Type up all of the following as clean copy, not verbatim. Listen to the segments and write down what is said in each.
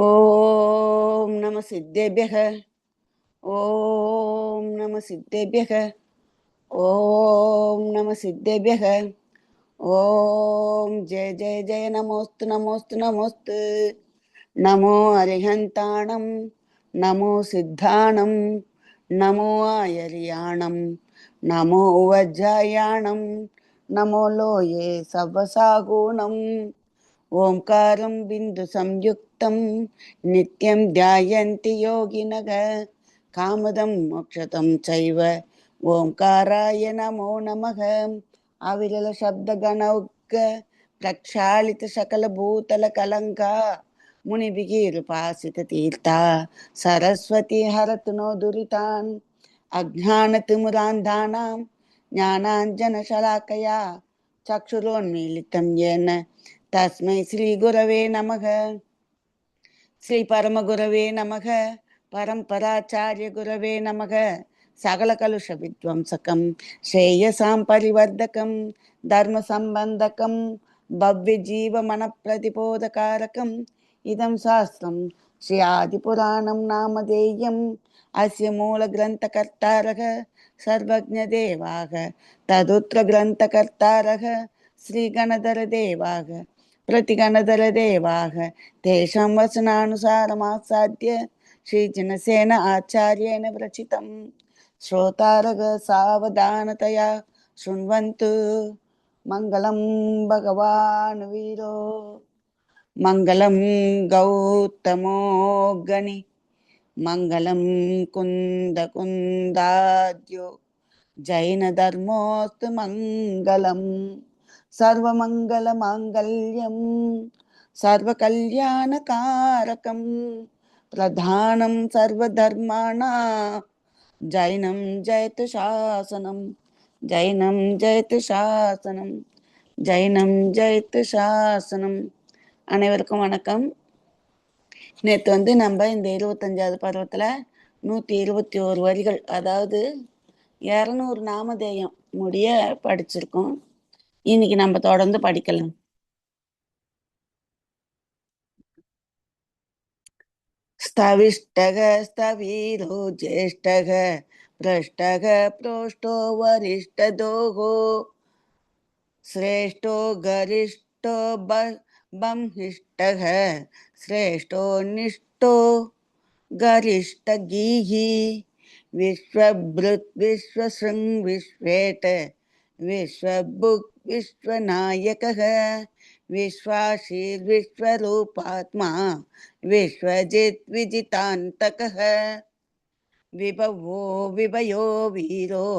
ஓம் நம சித்தேபியக. ஓம் நம சித்தேபியக. ஓம் நம சித்தேபியக. ஓம் ஜெய ஜெய ஜெய நமோஸ்து நமோஸ்து நமோஸ்து. நமோ அரிஹந்தாணம், நமோ சித்தாணம், நமோ ஆயரியாணம், நமோ வஜ்ஜாயாணம், நமோ லோயே சவ்வசாகுணம். ஓம்காரம் பிந்து சம்யுக்தம் நித்யம் தியாயந்தி யோகினக காமதம் மோக்ஷதம் சைவ ஓம்காராய நமோ நமக. அவிரல சப்த கணௌக பிரக்ஷாலித சகல பூதல கலங்கா முனிபிகிருபாசித தீர்த்தா சரஸ்வதி ஹரத்து நோ துரிதான் அஜ்ஞான திமுராந்தானாம் ஞானாஞ்சன சலாக்கயா சக்ஷுரோன்மீலிதம் ஏன தஸ்மை ஸ்ரீ குரவே நமக. ஸ்ரீ பரமகுரவே நமக. பரம்பராச்சாரிய குரவே நமக. சகல கலுஷ வித்வம்சகம் ஸ்ரேயசாம் பரிவர்த்தகம் தர்ம சம்பந்தகம் பவ்ய ஜீவ மன பிரதிபோதகாரகம் இதம் சாஸ்திரம் ஸ்ரீ ஆதிபுராணம் நாமதேயம். அஸ்ய மூல கிரந்த கர்த்தாரக சர்வஜ்ஞ தேவாக ததுத்ர கிரந்த கர்த்தாரக ஸ்ரீ கணதர தேவாக प्रतिगणधर देवाः तेषां वचनानुसारमासाद्य श्रीजनसेन आचार्येण विरचितं श्रोतारः सावधानतया शृण्वन्तु. मङ्गलं भगवान् वीरो मङ्गलं गौतमोऽग्नि मङ्गलं कुन्दकुन्दाद्यो जैनधर्मोऽस्तु मङ्गलम्. सर्वमङ्गलमाङ्गल्यं सर्वकल्याणकारकं प्रधानं सर्वधर्माणां जैनं जयतु शासनं. जैनं जयतु शासனம். ஜைனம் ஜெயத்து சாசனம். அனைவருக்கும் வணக்கம். நேற்று நம்ம இந்த 25வது பருவத்தில் 121 வரிகள், அதாவது 200 நாமதேயம் முடிய படிச்சிருக்கோம். இன்னைக்கு நம்ம தொடர்ந்து படிக்கலாம். ஸ்தவிஷ்டக ஸ்தவீரோ ஜேஷ்டக பிரஷ்டக ப்ரோஷ்டோ வரிஷ்டதோகோ ஸ்ரேஷ்டோ கரிஷ்டோ பம்ஹிஷ்டக ஸ்ரேஷ்டோ நிஷ்டோ गरिष्ठगीहि विश्वभृत् विश्वशृङ् विश्वेट विश्वभुक् विश्वनायकः विश्वाशीर् विश्वरूपात्मा विश्वजित् विजितान्तकः विभवो विभयो वीरो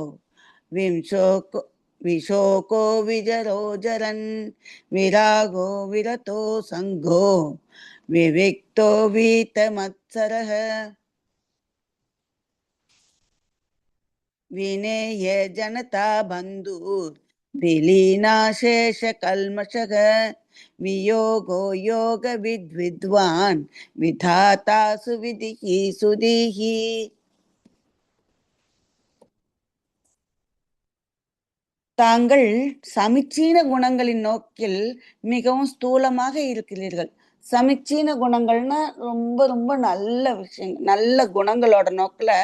विशोको विजरो जरन् विरागो विरतो सङ्घो विविक्तो वीतमत्सरः विनेय जनता बन्धुर् विलीनाशेष कल्मषः वियोगो योग विद्वान् विधाता सुविधिः सुधीः. தாங்கள் சமிச்சீன குணங்களின் நோக்கில் மிகவும் ஸ்தூலமாக இருக்கிறீர்கள். சமிச்சீன குணங்கள்னா ரொம்ப ரொம்ப நல்ல விஷயங்கள், நல்ல குணங்களோட நோக்கில்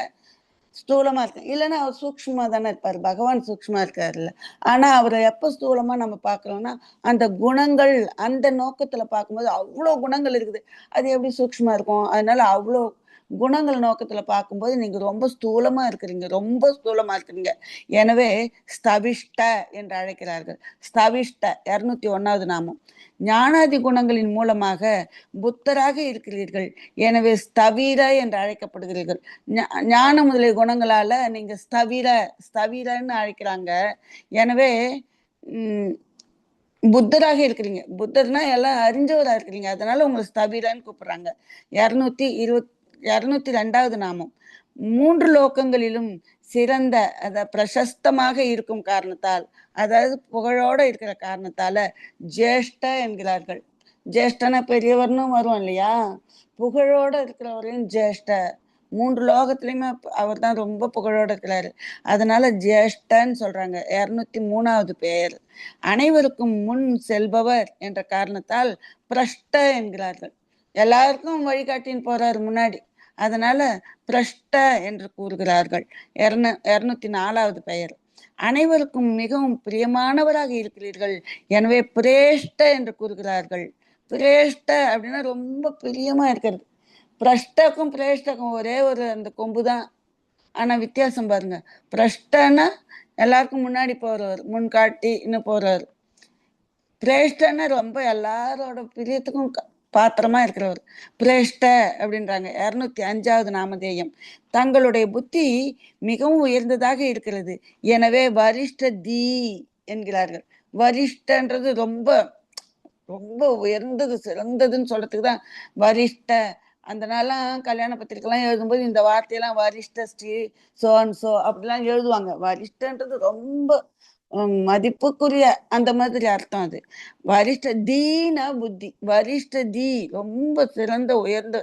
ஸ்தூலமா இருக்கு. இல்லைன்னா அவர் சூக்ஷ்மா தானே இருப்பார், பகவான் சூக்ஷ்மா இருக்காருல்ல. ஆனா அவரை எப்ப ஸ்தூலமா நம்ம பார்க்கறோம்னா அந்த குணங்கள், அந்த நோக்கத்துல பார்க்கும்போது அவ்வளோ குணங்கள் இருக்குது, அது எப்படி சூக்ஷ்மா இருக்கும்? அதனால அவ்வளோ குணங்கள் நோக்கத்துல பார்க்கும்போது நீங்க ரொம்ப ஸ்தூலமா இருக்கிறீங்க, ரொம்ப ஸ்தூலமா இருக்கிறீங்க. எனவே ஸ்தவிஷ்ட என்று அழைக்கிறார்கள். ஸ்தவிஷ்ட 201வது நாமம். ஞானாதி குணங்களின் மூலமாக புத்தராக இருக்கிறீர்கள். எனவே ஸ்தவீர என்று அழைக்கப்படுகிறீர்கள். ஞான முதலிய குணங்களால நீங்க ஸ்தவீரன்னு அழைக்கிறாங்க. எனவே புத்தராக இருக்கிறீங்க. புத்தர்னா எல்லாம் அறிஞ்சவரா இருக்கிறீங்க, அதனால உங்களை ஸ்தவீரன்னு கூப்பிடுறாங்க. 202வது நாமம். 3 லோகங்களிலும் சிறந்த பிரசஸ்தமாக இருக்கும் காரணத்தால், அதாவது புகழோட இருக்கிற காரணத்தால ஜேஷ்ட என்கிறார்கள். ஜேஷ்டன பெரியவர்னு வரும் இல்லையா, புகழோட இருக்கிறவரையும் ஜேஷ்ட. 3 லோகத்திலையுமே அவர் தான் ரொம்ப புகழோட இருக்கிறாரு, அதனால ஜேஷ்டன்னு சொல்றாங்க. 203வது பெயர். அனைவருக்கும் முன் செல்பவர் என்ற காரணத்தால் பிரஷ்ட என்கிறார்கள். எல்லாருக்கும் வழிகாட்டின்னு போறாரு முன்னாடி. அதனால பிரஷ்ட என்று கூறுகிறார்கள். 204வது பெயர். அனைவருக்கும் மிகவும் பிரியமானவராக இருக்கிறீர்கள், எனவே பிரேஷ்ட என்று கூறுகிறார்கள். பிரேஷ்ட அப்படின்னா ரொம்ப பிரியமா இருக்கிறது. பிரஷ்டக்கும் பிரேஷ்டக்கும் ஒரே ஒரு அந்த கொம்பு தான், ஆனா வித்தியாசம் பாருங்க. பிரஷ்டன்னா எல்லாருக்கும் முன்னாடி போறவர், முன்காட்டி இன்னும் போறவர். பிரேஷ்டன்னா ரொம்ப எல்லாரோட பிரியத்துக்கும் பாத்திரமா இருக்கிறவர். பிரேஷ்ட அப்படின்றாங்க. 205வது நாமதேயம். தங்களுடைய புத்தி மிகவும் உயர்ந்ததாக இருக்கிறது, எனவே வரிஷ்ட தீ என்கிறார்கள். வரிஷ்டன்றது ரொம்ப ரொம்ப உயர்ந்தது, சிறந்ததுன்னு சொல்றதுக்கு தான் வரிஷ்ட. அந்த நாள்லாம் கல்யாண பத்திரிக்கைலாம் எழுதும்போது இந்த வார்த்தையெல்லாம் வரிஷ்ட ஸ்ரீ சோன் சோ அப்படிலாம் எழுதுவாங்க. வரிஷ்டன்றது ரொம்ப மதிப்புக்குரிய அந்த மாதிரி அர்த்தம் அது. வரிஷ்ட தீன புத்தி, வரிஷ்ட தீ ரொம்ப சிறந்த உயர்ந்த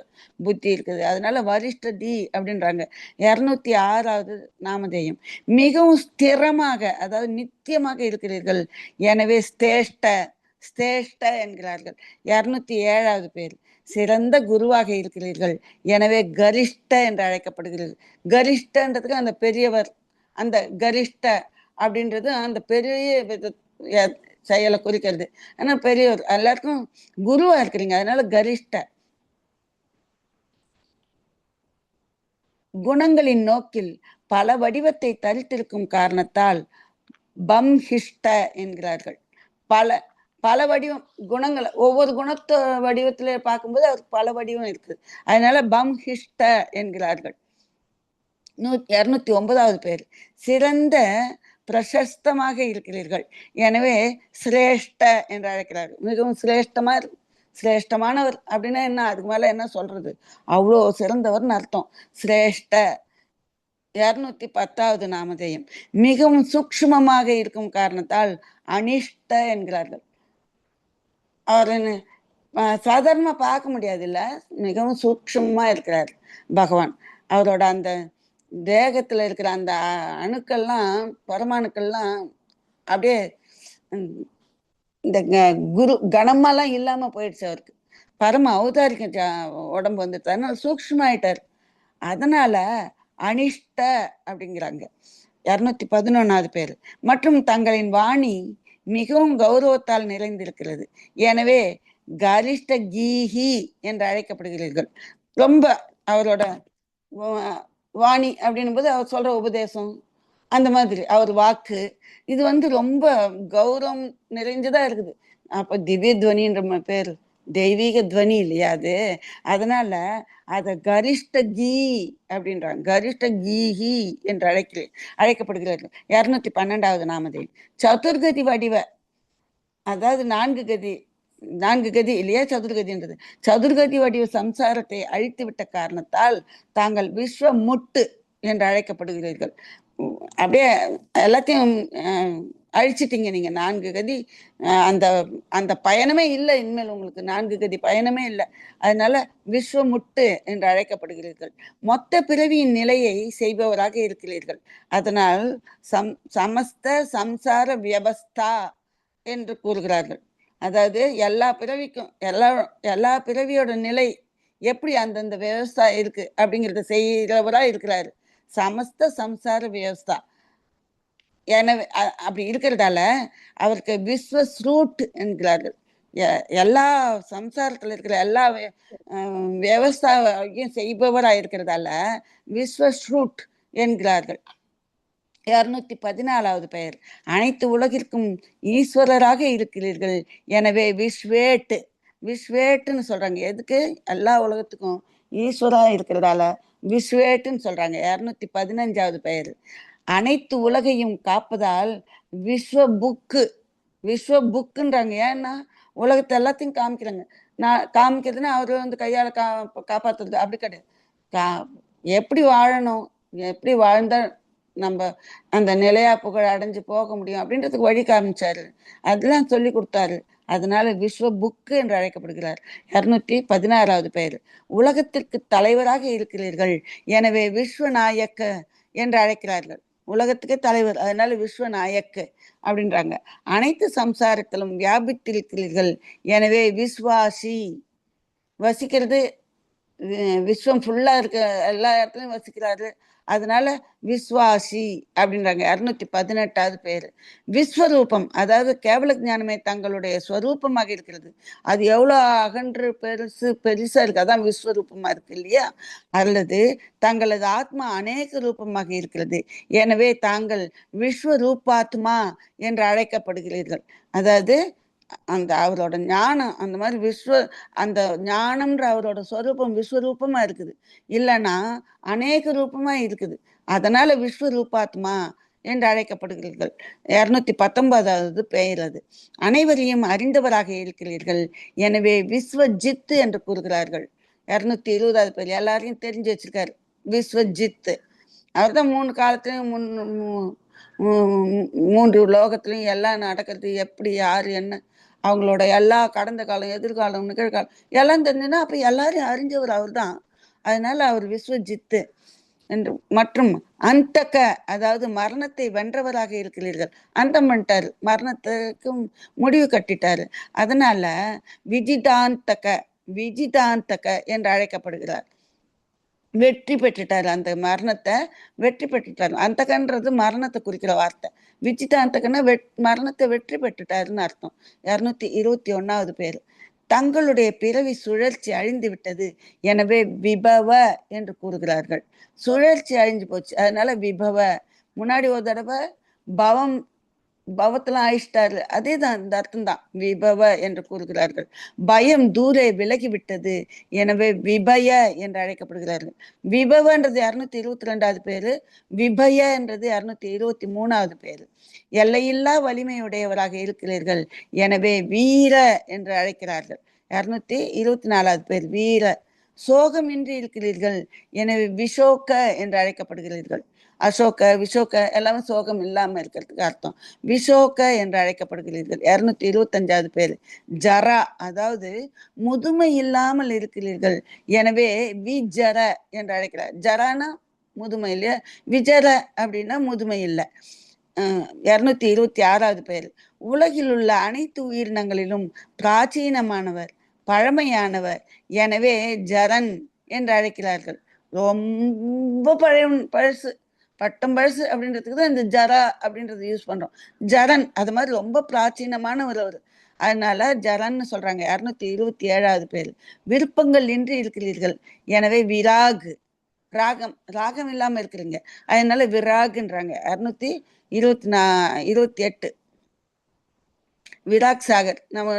புத்தி இருக்குது, அதனால வரிஷ்ட தீ அப்படின்றாங்க. 206வது நாமதேயம். மிகவும் ஸ்திரமாக, அதாவது நித்தியமாக இருக்கிறீர்கள், எனவே ஸ்தேஷ்ட ஸ்தேஷ்ட என்கிறார்கள். 207வது பேர். சிறந்த குருவாக இருக்கிறீர்கள், எனவே கரிஷ்ட என்று அழைக்கப்படுகிறது. கரிஷ்டன்றதுக்கு அந்த பெரியவர், அந்த கரிஷ்ட அப்படின்றது அந்த பெரிய செயலை குறிக்கிறது. ஆனா பெரியவர், எல்லாருக்கும் குருவா இருக்கிறீங்க, அதனால கரிஷ்ட. குணங்களின் நோக்கில் பல வடிவத்தை தரித்திருக்கும் காரணத்தால் பம்ஹிஷ்ட என்கிறார்கள். பல பல வடிவம் குணங்களை, ஒவ்வொரு குணத்தை வடிவத்துல பார்க்கும்போது அவருக்கு பல வடிவம் இருக்குது, அதனால பம்ஹிஷ்ட என்கிறார்கள். 209வது பேர். சிறந்த பிரசஸ்தமாக இருக்கிறீர்கள், எனவே சிரேஷ்ட என்று அழைக்கிறார்கள். மிகவும் சிரேஷ்டமா சிரேஷ்டமானவர் அப்படின்னா என்ன, அதுக்கு மேல என்ன சொல்றது, அவ்வளோ சிறந்தவர்னு அர்த்தம். சிரேஷ்ட. 210வது நாமதேயம். மிகவும் சூக்ஷ்மமாக இருக்கும் காரணத்தால் அனிஷ்ட என்கிறார்கள். அவர் சாதாரணமா பார்க்க முடியாது இல்ல, மிகவும் சூக்ஷ்மமா இருக்கிறார் பகவான். அவரோட அந்த தேகத்துல இருக்கிற அந்த அணுக்கள்லாம், பரமாணுக்கள்லாம் அப்படியே இந்த குரு கணமெல்லாம் இல்லாம போயிடுச்சு அவருக்கு. பரம அவதாரிக்க உடம்பு வந்துட்டு, அதனால சூக்ஷ்மாயிட்டார். அதனால அனிஷ்ட அப்படிங்கிறாங்க. 211வது பேர். மற்றும் தங்களின் வாணி மிகவும் கௌரவத்தால் நிறைந்திருக்கிறது, எனவே கரிஷ்ட கீஹி என்று அழைக்கப்படுகிறீர்கள். ரொம்ப அவரோட வாணி அப்படின்னும் போது அவர் சொல்ற உபதேசம், அந்த மாதிரி அவர் வாக்கு, இது ரொம்ப கௌரவம் நிறைஞ்சதா இருக்குது. அப்ப திவ்ய துவனின்ற பேரு, தெய்வீக துவனி இல்லையா அது, அதனால அத கரிஷ்ட கீ அப்படின்றாங்க. கரிஷ்ட கீஹி என்று அழைக்கப்படுகிறார்கள். 212வது நாமதேயம். சதுர்கதி வடிவ, அதாவது நான்கு கதி இல்லையா சதுர்கதின்றது. சதுர்கதி வடிவ சம்சாரத்தை அழித்து விட்ட காரணத்தால் தாங்கள் விஸ்வ முட்டு என்று அழைக்கப்படுகிறீர்கள். அப்படியே எல்லாத்தையும் அழிச்சிட்டீங்க நீங்க. 4 கதி, அந்த அந்த பயணமே இல்லை இனிமேல் உங்களுக்கு, 4 கதி பயணமே இல்லை, அதனால விஸ்வமுட்டு என்று அழைக்கப்படுகிறீர்கள். மொத்த பிறவியின் நிலையை செய்பவராக இருக்கிறீர்கள், அதனால் சமஸ்த சம்சார வியவஸ்தா என்று கூறுகிறார்கள். அதாவது எல்லா பிறவிக்கும் எல்லா பிறவியோட நிலை எப்படி அந்தந்த வியவஸ்தா இருக்கு அப்படிங்கிறத செய்கிறவரா இருக்கிறாரு. சமஸ்த சம்சார வியவஸ்தா. எனவே அப்படி இருக்கிறதால அவருக்கு விஸ்வஸ்ரூட் என்கிறார்கள். எல்லா சம்சாரத்தில் இருக்கிற எல்லா வியவஸ்தாவையும் செய்பவராக இருக்கிறதால விஸ்வஸ்ரூட் என்கிறார்கள். 214வது பெயர். அனைத்து உலகிற்கும் ஈஸ்வரராக இருக்கிறீர்கள், எனவே விஸ்வேட். விஸ்வேட்டுன்னு சொல்றாங்க. எதுக்கு? எல்லா உலகத்துக்கும் ஈஸ்வரா இருக்கிறதால விஸ்வேட்டுன்னு சொல்றாங்க. 215வது பெயர். அனைத்து உலகையும் காப்பதால் விஸ்வ புக்கு. விஸ்வ புக்குன்றாங்க. ஏன்னா உலகத்தை எல்லாத்தையும் காமிக்கிறாங்க. நான் காமிக்கிறதுன்னா அவர் கையால காப்பாத்துறது அப்படி கிடையாது. எப்படி வாழணும், எப்படி வாழ்ந்தா நம்ம அந்த நிலையா புகழ் அடைஞ்சு போக முடியும் அப்படின்றதுக்கு வழி காமிச்சாரு, அதெல்லாம் சொல்லி கொடுத்தாரு. அதனால விஸ்வ புக்கு என்று அழைக்கப்படுகிறார். 216வது பெயர். உலகத்திற்கு தலைவராக இருக்கிறீர்கள், எனவே விஸ்வநாயக்க என்று அழைக்கிறார்கள். உலகத்துக்கு தலைவர், அதனால விஸ்வநாயக்க அப்படின்றாங்க. அனைத்து சம்சாரத்திலும் வியாபித்திருக்கிறீர்கள், எனவே விஸ்வாசி. வசிக்கிறது விஸ்வம் ஃபுல்லா இருக்க எல்லா இடத்துலயும் வசிக்கிறாரு. அதனால விஸ்வாசி அப்படின்றாங்க. 218வது பேரு. விஸ்வரூபம், அதாவது கேவல ஞானமே தங்களுடைய ஸ்வரூபமாக இருக்கிறது. அது எவ்வளோ அகன்று பெருசா இருக்கு, அதான் விஸ்வரூபமா இருக்கு இல்லையா? அல்லது தங்களது ஆத்மா அநேக ரூபமாக இருக்கிறது. எனவே தாங்கள் விஸ்வரூபாத்மா என்று அழைக்கப்படுகிறீர்கள். அதாவது அந்த அவரோட ஞானம் அந்த மாதிரி அந்த ஞானம்ன்ற அவரோட ஸ்வரூபம் விஸ்வரூபமா இருக்குது. இல்லைன்னா அநேக ரூபமா இருக்குது. அதனால விஸ்வரூபாத்மா என்று அழைக்கப்படுகிறீர்கள். 219வது பெயர் அது. அனைவரையும் அறிந்தவராக இருக்கிறீர்கள், எனவே விஸ்வஜித் என்று கூறுகிறார்கள். 220வது பேர். எல்லாரையும் தெரிஞ்சு வச்சிருக்காரு விஸ்வஜித். அவர் தான் 3 காலத்திலையும் 3 லோகத்திலையும் எல்லாம் நடக்கிறது எப்படி, யாரு, என்ன, அவங்களோட எல்லா கடந்த காலம், எதிர்காலம், நிகழ்காலம் எல்லாம் தெரிஞ்சுன்னா அப்ப எல்லாரையும் அறிஞ்சவர் அவர் தான். அதனால அவர் விஸ்வஜித்து என்று. மற்றும் அந்தக்க, அதாவது மரணத்தை வென்றவராக இருக்கிறீர்கள். அந்தம் பண்ணிட்டாரு, மரணத்துக்கும் முடிவு கட்டிட்டாரு. அதனால விஜிதாந்தக என்று அழைக்கப்படுகிறார். வெற்றி பெற்றுட்டாரு, அந்த மரணத்தை வெற்றி பெற்றுட்டாரு. அந்தகன்றது மரணத்தை குறிக்கிற வார்த்தை. விஜிதாந்தகன்னா மரணத்தை வெற்றி பெற்றுட்டாருன்னு அர்த்தம். 221வது பேரு. தங்களுடைய பிறவி சுழற்சி அழிந்து விட்டது, எனவே விபவ என்று கூறுகிறார்கள். சுழற்சி அழிஞ்சு போச்சு, அதனால விபவ. முன்னாடி ஒரு தடவை பவம் பவத்தெல்லாம் அழிச்சிட்டாரு, அதே தான் இந்த அர்த்தம் தான் விபவ என்று கூறுகிறார்கள். பயம் தூரே விலகிவிட்டது, எனவே விபய என்று அழைக்கப்படுகிறார்கள். விபவன்றது 222வது பேரு, விபய என்றது 223வது பேரு. எல்லையில்லா வலிமையுடையவராக இருக்கிறீர்கள், எனவே வீர என்று அழைக்கிறார்கள். 224வது பேர் வீர. சோகமின்றி இருக்கிறீர்கள், எனவே விஷோக என்று அழைக்கப்படுகிறீர்கள். அசோக விஷோக எல்லாமே சோகம் இல்லாம இருக்கிறதுக்கு அர்த்தம். விஷோக என்று அழைக்கப்படுகிறீர்கள். 225வது பேர் ஜரா, அதாவது முதுமை இல்லாமல் இருக்கிறீர்கள், எனவே விஜர என்று அழைக்கிறார். ஜரானா முதுமை இல்லையா, விஜர அப்படின்னா முதுமை இல்லை. 226வது பேர் உலகில் உள்ள அனைத்து உயிரினங்களிலும் பிராச்சீனமானவர், பழமையானவர், எனவே ஜரன் என்று அழைக்கிறார்கள். ரொம்ப பழசு, பட்டம் பழசு அப்படின்றதுக்கு தான் இந்த ஜரா அப்படின்றத யூஸ் பண்றோம். ஜரன் அது மாதிரி ரொம்ப பிராச்சீனமானவர் அவர், அதனால ஜரன்னு சொல்றாங்க. 227வது பேர் விருப்பங்கள் இன்றி இருக்கிறீர்கள், எனவே விராக். ராகம் இல்லாம இருக்கிறீங்க, அதனால விராக்ன்றாங்க. 228 விராக் சாகர். நம்ம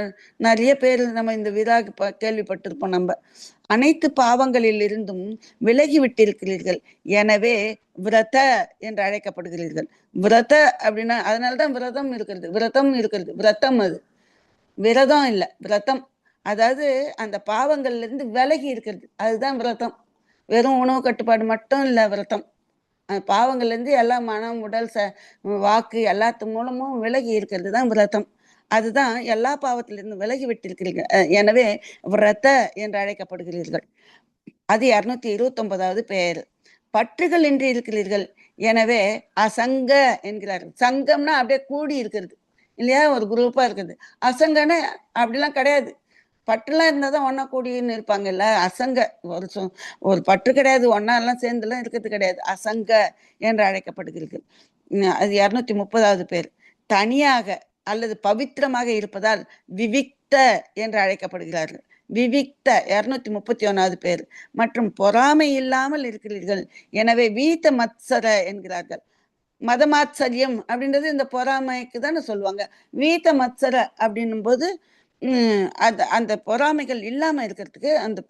நிறைய பேர் நம்ம இந்த விராக் கேள்விப்பட்டிருப்போம். நம்ம அனைத்து பாவங்களில் இருந்தும் விலகி விட்டிருக்கிறீர்கள், எனவே விரத என்று அழைக்கப்படுகிறீர்கள். விரத அப்படின்னா அதனால்தான் விரதம் இருக்கிறது, விரதம் இருக்கிறது, விரதம். அது விரதம் இல்லை, விரதம். அதாவது அந்த பாவங்கள்ல இருந்து விலகி இருக்கிறது, அதுதான் விரதம். வெறும் உணவு கட்டுப்பாடு மட்டும் இல்லை விரதம். பாவங்கள்ல இருந்து எல்லா மனம், உடல், வாக்கு எல்லாத்து மூலமும் விலகி இருக்கிறது தான் விரதம். அதுதான் எல்லா பாவத்திலிருந்து விலகி விட்டிருக்கிறீர்கள், எனவே விரத என்று அழைக்கப்படுகிறீர்கள். அது 229வது பெயர். பற்றுகள் இன்றி இருக்கிறீர்கள், எனவே அசங்க என்கிறார்கள். சங்கம்னா அப்படியே கூடி இருக்கிறது இல்லையா, ஒரு குரூப்பா இருக்குது. அசங்கன்னு அப்படிலாம் கிடையாது. பற்றுலாம் இருந்தாதான் ஒன்னா கூடின்னு இருப்பாங்கல்ல. அசங்க ஒரு பற்று கிடையாது, ஒன்னா எல்லாம் சேர்ந்துலாம் இருக்கிறது கிடையாது. அசங்க என்று அழைக்கப்படுகிறீர்கள். அது 230வது பேர். தனியாக அல்லது பவித்திரமாக இருப்பதால் விவிக்த என்று அழைக்கப்படுகிறார்கள். விவிக்த 231வது பேர். மற்றும் பொறாமை இல்லாமல் இருக்கிறீர்கள், எனவே வீத்த மத்சர என்கிறார்கள். மதமாச்சரியம் அப்படின்றது இந்த பொறாமைக்கு தானே சொல்லுவாங்க. வீத்த மத்சர அப்படின்னும் போது அந்த பொறாமைகள் இல்லாம இருக்கிறதுக்கு அந்த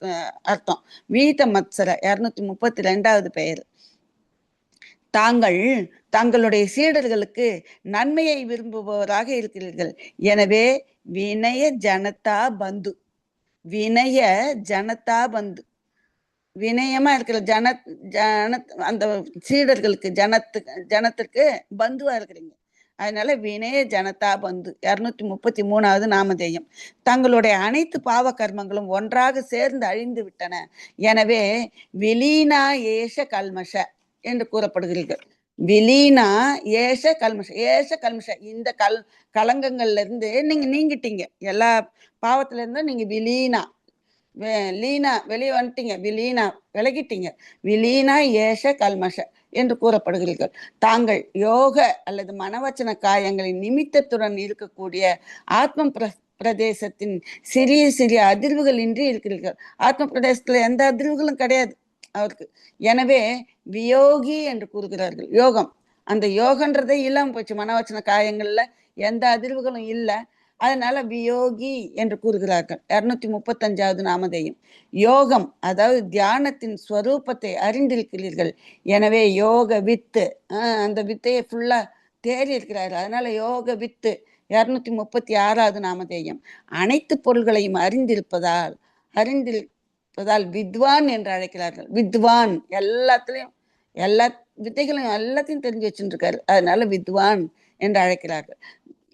அர்த்தம். வீத மத்சர 232வது பெயர். தங்களுடைய சீடர்களுக்கு நன்மையை விரும்புபவராக இருக்கிறீர்கள், எனவே வினய ஜனதா பந்து. வினய ஜனதா பந்து, வினயமா இருக்கிற அந்த சீடர்களுக்கு, ஜனத்திற்கு பந்துவா இருக்கிறீங்க, அதனால வினய ஜனதா பந்து. 233வது நாமதேயம். தங்களுடைய அனைத்து பாவ கர்மங்களும் ஒன்றாக சேர்ந்து அழிந்து விட்டன, எனவே விலீனா ஏஷ கல்மஷ என்று கூறப்படுகிறீர்கள். விலீனா ஏஷ கல்மஷ. ஏஷ கல்மஷ, இந்த கலங்கங்கள்ல இருந்து நீங்க நீங்கிட்டீங்க, எல்லா பாவத்துல இருந்து நீங்க விலீனா லீனா வெளியே வந்துட்டீங்க, விலீனா விலகிட்டீங்க, விலீனா ஏஷ கல்மஷ என்று கூறப்படுகிறீர்கள். தாங்கள் யோக அல்லது மனவச்சன காயங்களின் நிமித்தத்துடன் இருக்கக்கூடிய ஆத்ம பிரதேசத்தின் சிறிய சிறிய அதிர்வுகள் இன்றி இருக்கிறீர்கள். ஆத்ம பிரதேசத்துல எந்த அதிர்வுகளும் கிடையாது அவருக்கு. எனவே வியோகி என்று கூறுகிறார்கள். யோகம், அந்த யோகன்றதே இல்லாம போச்சு. மனவச்சன காயங்கள்ல எந்த அதிர்வுகளும் இல்லை. அதனால வியோகி என்று கூறுகிறார்கள். 235வது நாமதேயம். யோகம் அதாவது தியானத்தின் ஸ்வரூபத்தை அறிந்திருக்கிறீர்கள். எனவே யோக வித்து, அந்த வித்தையை ஃபுல்லா தேறி இருக்கிறார்கள். அதனால யோக வித்து 236வது நாமதேயம். அனைத்து பொருள்களையும் அறிந்திருப்பதால் வித்வான் என்று அழைக்கிறார்கள். வித்வான் எல்லாத்துலயும் எல்லா வித்தைகளையும் எல்லாத்தையும் தெரிஞ்சு வச்சுருக்காரு. அதனால வித்வான் என்று அழைக்கிறார்கள்.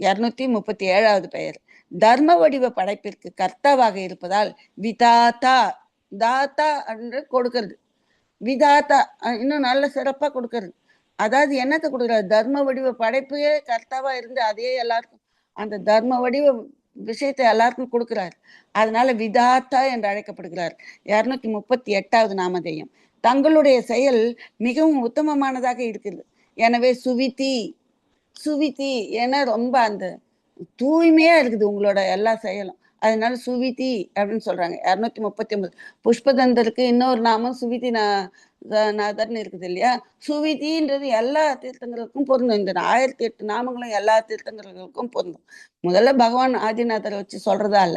237வது பெயர். தர்ம வடிவ படைப்பிற்கு கர்த்தாவாக இருப்பதால் விதாத்தா, தாத்தா என்று கொடுக்கிறது. விதாத்தா இன்னும் நல்ல சிறப்பா கொடுக்கறது. அதாவது என்னத்தை கொடுக்குறாரு? தர்ம வடிவ படைப்பையே கர்த்தாவா இருந்து அதையே எல்லாருக்கும் அந்த தர்ம வடிவ விஷயத்தை எல்லாருக்கும் கொடுக்கிறார். அதனால விதாத்தா என்று அழைக்கப்படுகிறார். 238வது நாமதேயம். தங்களுடைய செயல் மிகவும் உத்தமமானதாக இருக்கிறது. எனவே சுவிதி, சுவிதி ஏன்னா ரொம்ப அந்த தூய்மையா இருக்குது உங்களோட எல்லா செயலும். அதனால சுவிதி அப்படின்னு சொல்றாங்க. 239. புஷ்பதந்தருக்கு இன்னொரு நாமம் சுவிதி நாதர்னு இருக்குது இல்லையா? சுவிதின்றது எல்லா தீர்த்தங்களுக்கும் பொருந்தும். இந்த 1008 நாமங்களும் எல்லா தீர்த்தங்களுக்கும் பொருந்தும். முதல்ல பகவான் ஆதிநாதரை வச்சு சொல்றதால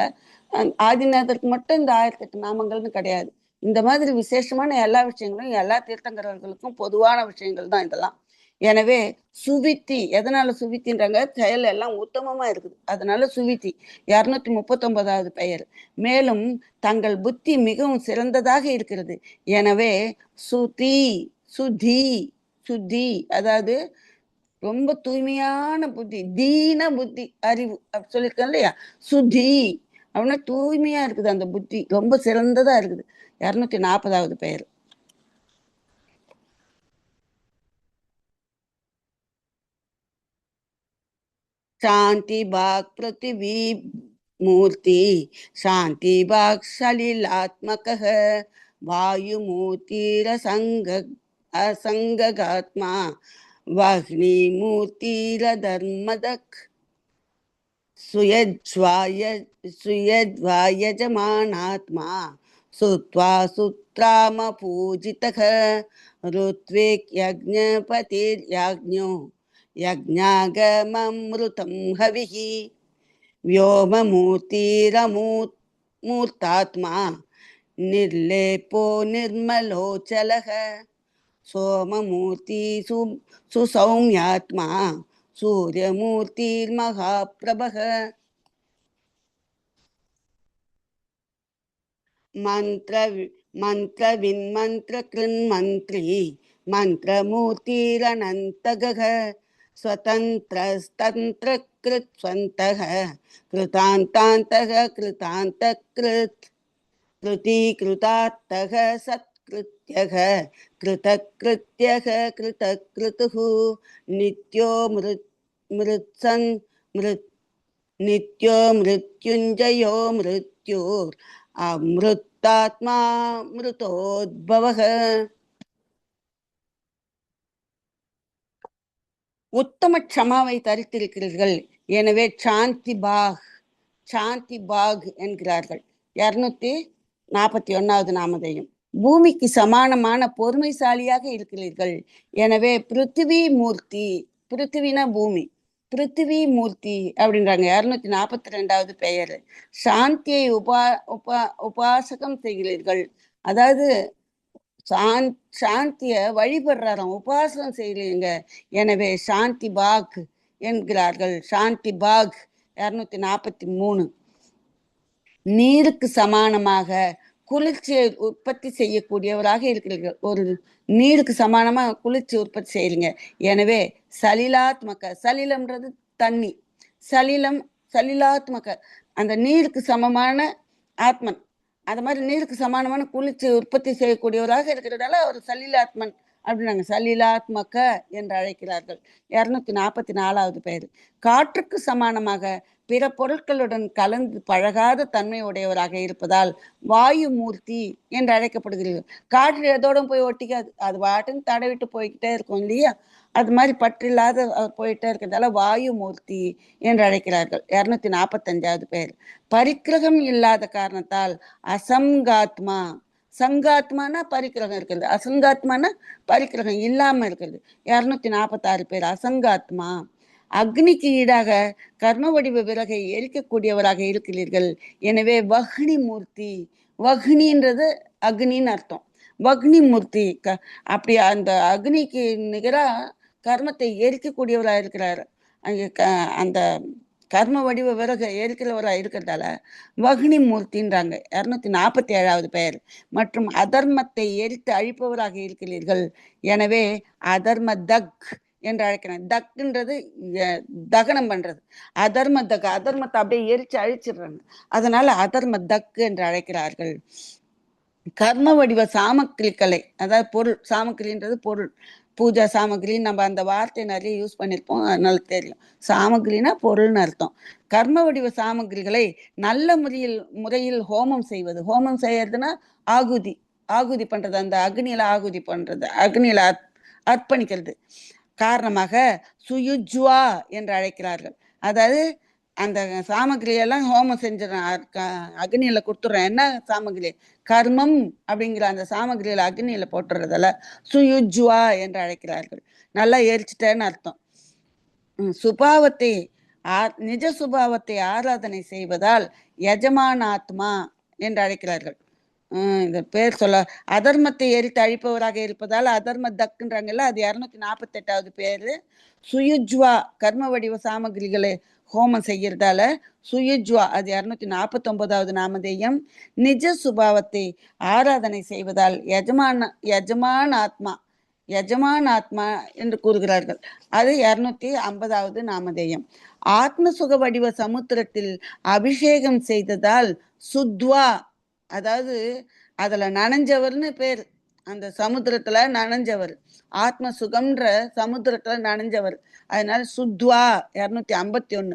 ஆதிநாதருக்கு மட்டும் இந்த 1008 நாமங்கள்னு கிடையாது. இந்த மாதிரி விசேஷமான எல்லா விஷயங்களும் எல்லா தீர்த்தங்கர்களுக்கும் பொதுவான விஷயங்கள் தான் இதெல்லாம். எனவே சுவித்தி, எதனால சுவித்தின்றாங்க? செயல் எல்லாம் உத்தமமா இருக்குது, அதனால சுவித்தி. 239வது பெயர். மேலும் தங்கள் புத்தி மிகவும் சிறந்ததாக இருக்கிறது. எனவே சுதி, சுதி, சுத்தி அதாவது ரொம்ப தூய்மையான புத்தி, தீன புத்தி, அறிவு அப்படி சொல்லியிருக்கேன் இல்லையா? சுதி அப்படின்னா தூய்மையா இருக்குது அந்த புத்தி, ரொம்ப சிறந்ததா இருக்குது. 240வது பெயர். शांति बाग पृथ्वी मूर्ति, शांति बाग सलिलात्मक वायुमूर्तिरसंग असंगात्मा, वाग्नि मूर्तिरधर्मदक, सुयज्वायजमानात्मा, सुत्वा सुत्राम पूजितः, ऋत्विक यज्ञपतिर्यज्ञो यज्ञागममृतं हविः, व्योममूर्तिरमूर्तात्मा, निर्लेपो निर्मलोचलः, सोममूर्ति सुसौम्यात्मा, सूर्यमूर्तिर्महाप्रभः, मंत्रविन्मन्त्रकृन्मन्त्री, मंत्रमूर्तिरनन्तगः, स्वतन्त्रस्तन्त्रकृत् स्वन्तः, कृतान्तान्तः कृतान्तकृत्, कृतीकृतात्तः सत्कृत्यः, कृतकृत्यः कृतकृतुः, नित्यो मृत्सन् मृत् नित्यो मृत्युञ्जयो मृत्युर् अमृतात्मा मृतोद्भवः. உத்தம க்ஷமாவை தரித்திருக்கிறீர்கள். எனவே சாந்தி பாக், சாந்தி பாக் என்கிறார்கள். 241வது நாமதேயம். பூமிக்கு சமானமான பொறுமைசாலியாக இருக்கிறீர்கள். எனவே பிருத்திவி மூர்த்தி, பிருத்திவினா பூமி, பிருத்திவி மூர்த்தி அப்படின்றாங்க. 242வது பெயர். சாந்தியை உபாசகம் செய்கிறீர்கள். அதாவது சாந்திய வழிபடுறாராம், உபாசனம் செய்கிறீங்க. எனவே சாந்தி பாக் என்கிறார்கள். சாந்தி பாக் 243. நீருக்கு சமானமாக குளிர்ச்சியை உற்பத்தி செய்யக்கூடியவராக இருக்கிறீர்கள். ஒரு நீருக்கு சமானமாக குளிர்ச்சி உற்பத்தி செய்யறீங்க. எனவே சலிலாத்மக, சலிலம்ன்றது தண்ணி, சலிலம் சலிலாத்மக அந்த நீருக்கு சமமான ஆத்மன். அது மாதிரி நீருக்கு சமானமான குளிர்ச்சி உற்பத்தி செய்யக்கூடியவராக இருக்கிறதால அவர் சலிலாத்மன் அப்படின்னாங்க. சலிலாத்மக என்று அழைக்கிறார்கள். 244வது பெயர். காற்றுக்கு சமானமாக பிற பொருட்களுடன் கலந்து பழகாத தன்மை உடையவராக இருப்பதால் வாயு மூர்த்தி என்று அழைக்கப்படுகிறது. காற்று எதோட போய் ஒட்டிக்காது, அது பாட்டுன்னு தடவிட்டு போய்கிட்டே இருக்கும் இல்லையா? அது மாதிரி பற்றில்லாத போயிட்டே இருக்கிறதால வாயு மூர்த்தி என்று அழைக்கிறார்கள். 245வது பெயர். பரிக்கிரகம் இல்லாத காரணத்தால் அசங்காத்மா. சங்காத்மானா பரிக்கிரகம் இருக்கிறது, அசங்காத்மானா பரிக்கிரகம் இல்லாம இருக்கிறது. 246 பேர். அசங்காத்மா. அக்னிக்கு ஈடாக கர்ம வடிவ விறகை எரிக்கக்கூடியவராக இருக்கிறீர்கள். எனவே வக்னி மூர்த்தி. வக்னின்றது அக்னின்னு அர்த்தம். வக்னி மூர்த்தி. அப்படி அந்த அக்னிக்கு நிகரா கர்மத்தை எரிக்கக்கூடியவராக இருக்கிறார். அந்த கர்ம வடிவ விறகு எரிக்கிறவராக இருக்கிறதால வக்னி மூர்த்தின்றாங்க. 247வது பெயர். மற்றும் அதர்மத்தை எரித்து அழிப்பவராக இருக்கிறீர்கள். எனவே அதர்ம தக் என்று அழைக்கிறேன். தக்குன்றது தகனம் பண்றது. அதர்ம தக், அதர்மத்தை அப்படியே எரிச்சு அழிச்சிடுறாங்க, அதனால அதர்ம தக்கு என்று அழைக்கிறார்கள். கர்ம வடிவ சாமக்கிரிகளை, அதாவது பொருள், சாமக்கிரின்றது பொருள், பூஜா சாமகிரி, நம்ம அந்த வார்த்தையை நிறைய யூஸ் பண்ணியிருப்போம், அதனால தெரியும். சாமகிரினா பொருள்னு அர்த்தம். கர்ம வடிவ சாமகிரிகளை நல்ல முறையில் ஹோமம் செய்வது. ஹோமம் செய்யறதுன்னா ஆகுதி, ஆகுதி பண்றது, அந்த அக்னியில ஆகுதி பண்றது, அக்னியில அர்ப்பணிக்கிறது காரணமாக சுயுஜ்வா என்று அழைக்கிறார்கள். அதாவது அந்த சாமகிரியெல்லாம் ஹோமம் செஞ்சிடறேன், அக்னியில கொடுத்துட்றேன். என்ன சாமகிரி? கர்மம் அப்படிங்கிற அந்த சாமகிரியில அக்னியில போட்டுறதால சுயுஜ்வா என்று அழைக்கிறார்கள். நல்லா எரிச்சிட்டேன்னு அர்த்தம். சுபாவத்தை நிஜ சுபாவத்தை ஆராதனை செய்வதால் யஜமானாத்மா என்று அழைக்கிறார்கள். இந்த பேர் சொல்ல, அதர்மத்தை எரித்து அழிப்பவராக இருப்பதால் அதர்ம தக்குன்றாங்கல்ல, அது 248வது பேரு. சுயுஜ்வா கர்ம வடிவ சாமகிரிகளை ஹோமம் செய்யறதால சுயுஜ்வா, அது 249வது நாமதேயம். நிஜ சுபாவத்தை ஆராதனை செய்வதால் யஜமான ஆத்மா, யஜமான் ஆத்மா என்று கூறுகிறார்கள். அது 250வது நாமதேயம். ஆத்ம சுக வடிவ சமுத்திரத்தில் அபிஷேகம் செய்ததால் சுத்வா, அதாவது அதுல நனைஞ்சவர்னு பேர். அந்த சமுத்திரத்துல நனைஞ்சவர், ஆத்ம சுகம்ன்ற சமுத்திரத்துல நனைஞ்சவர், அதனால சுத்வா 251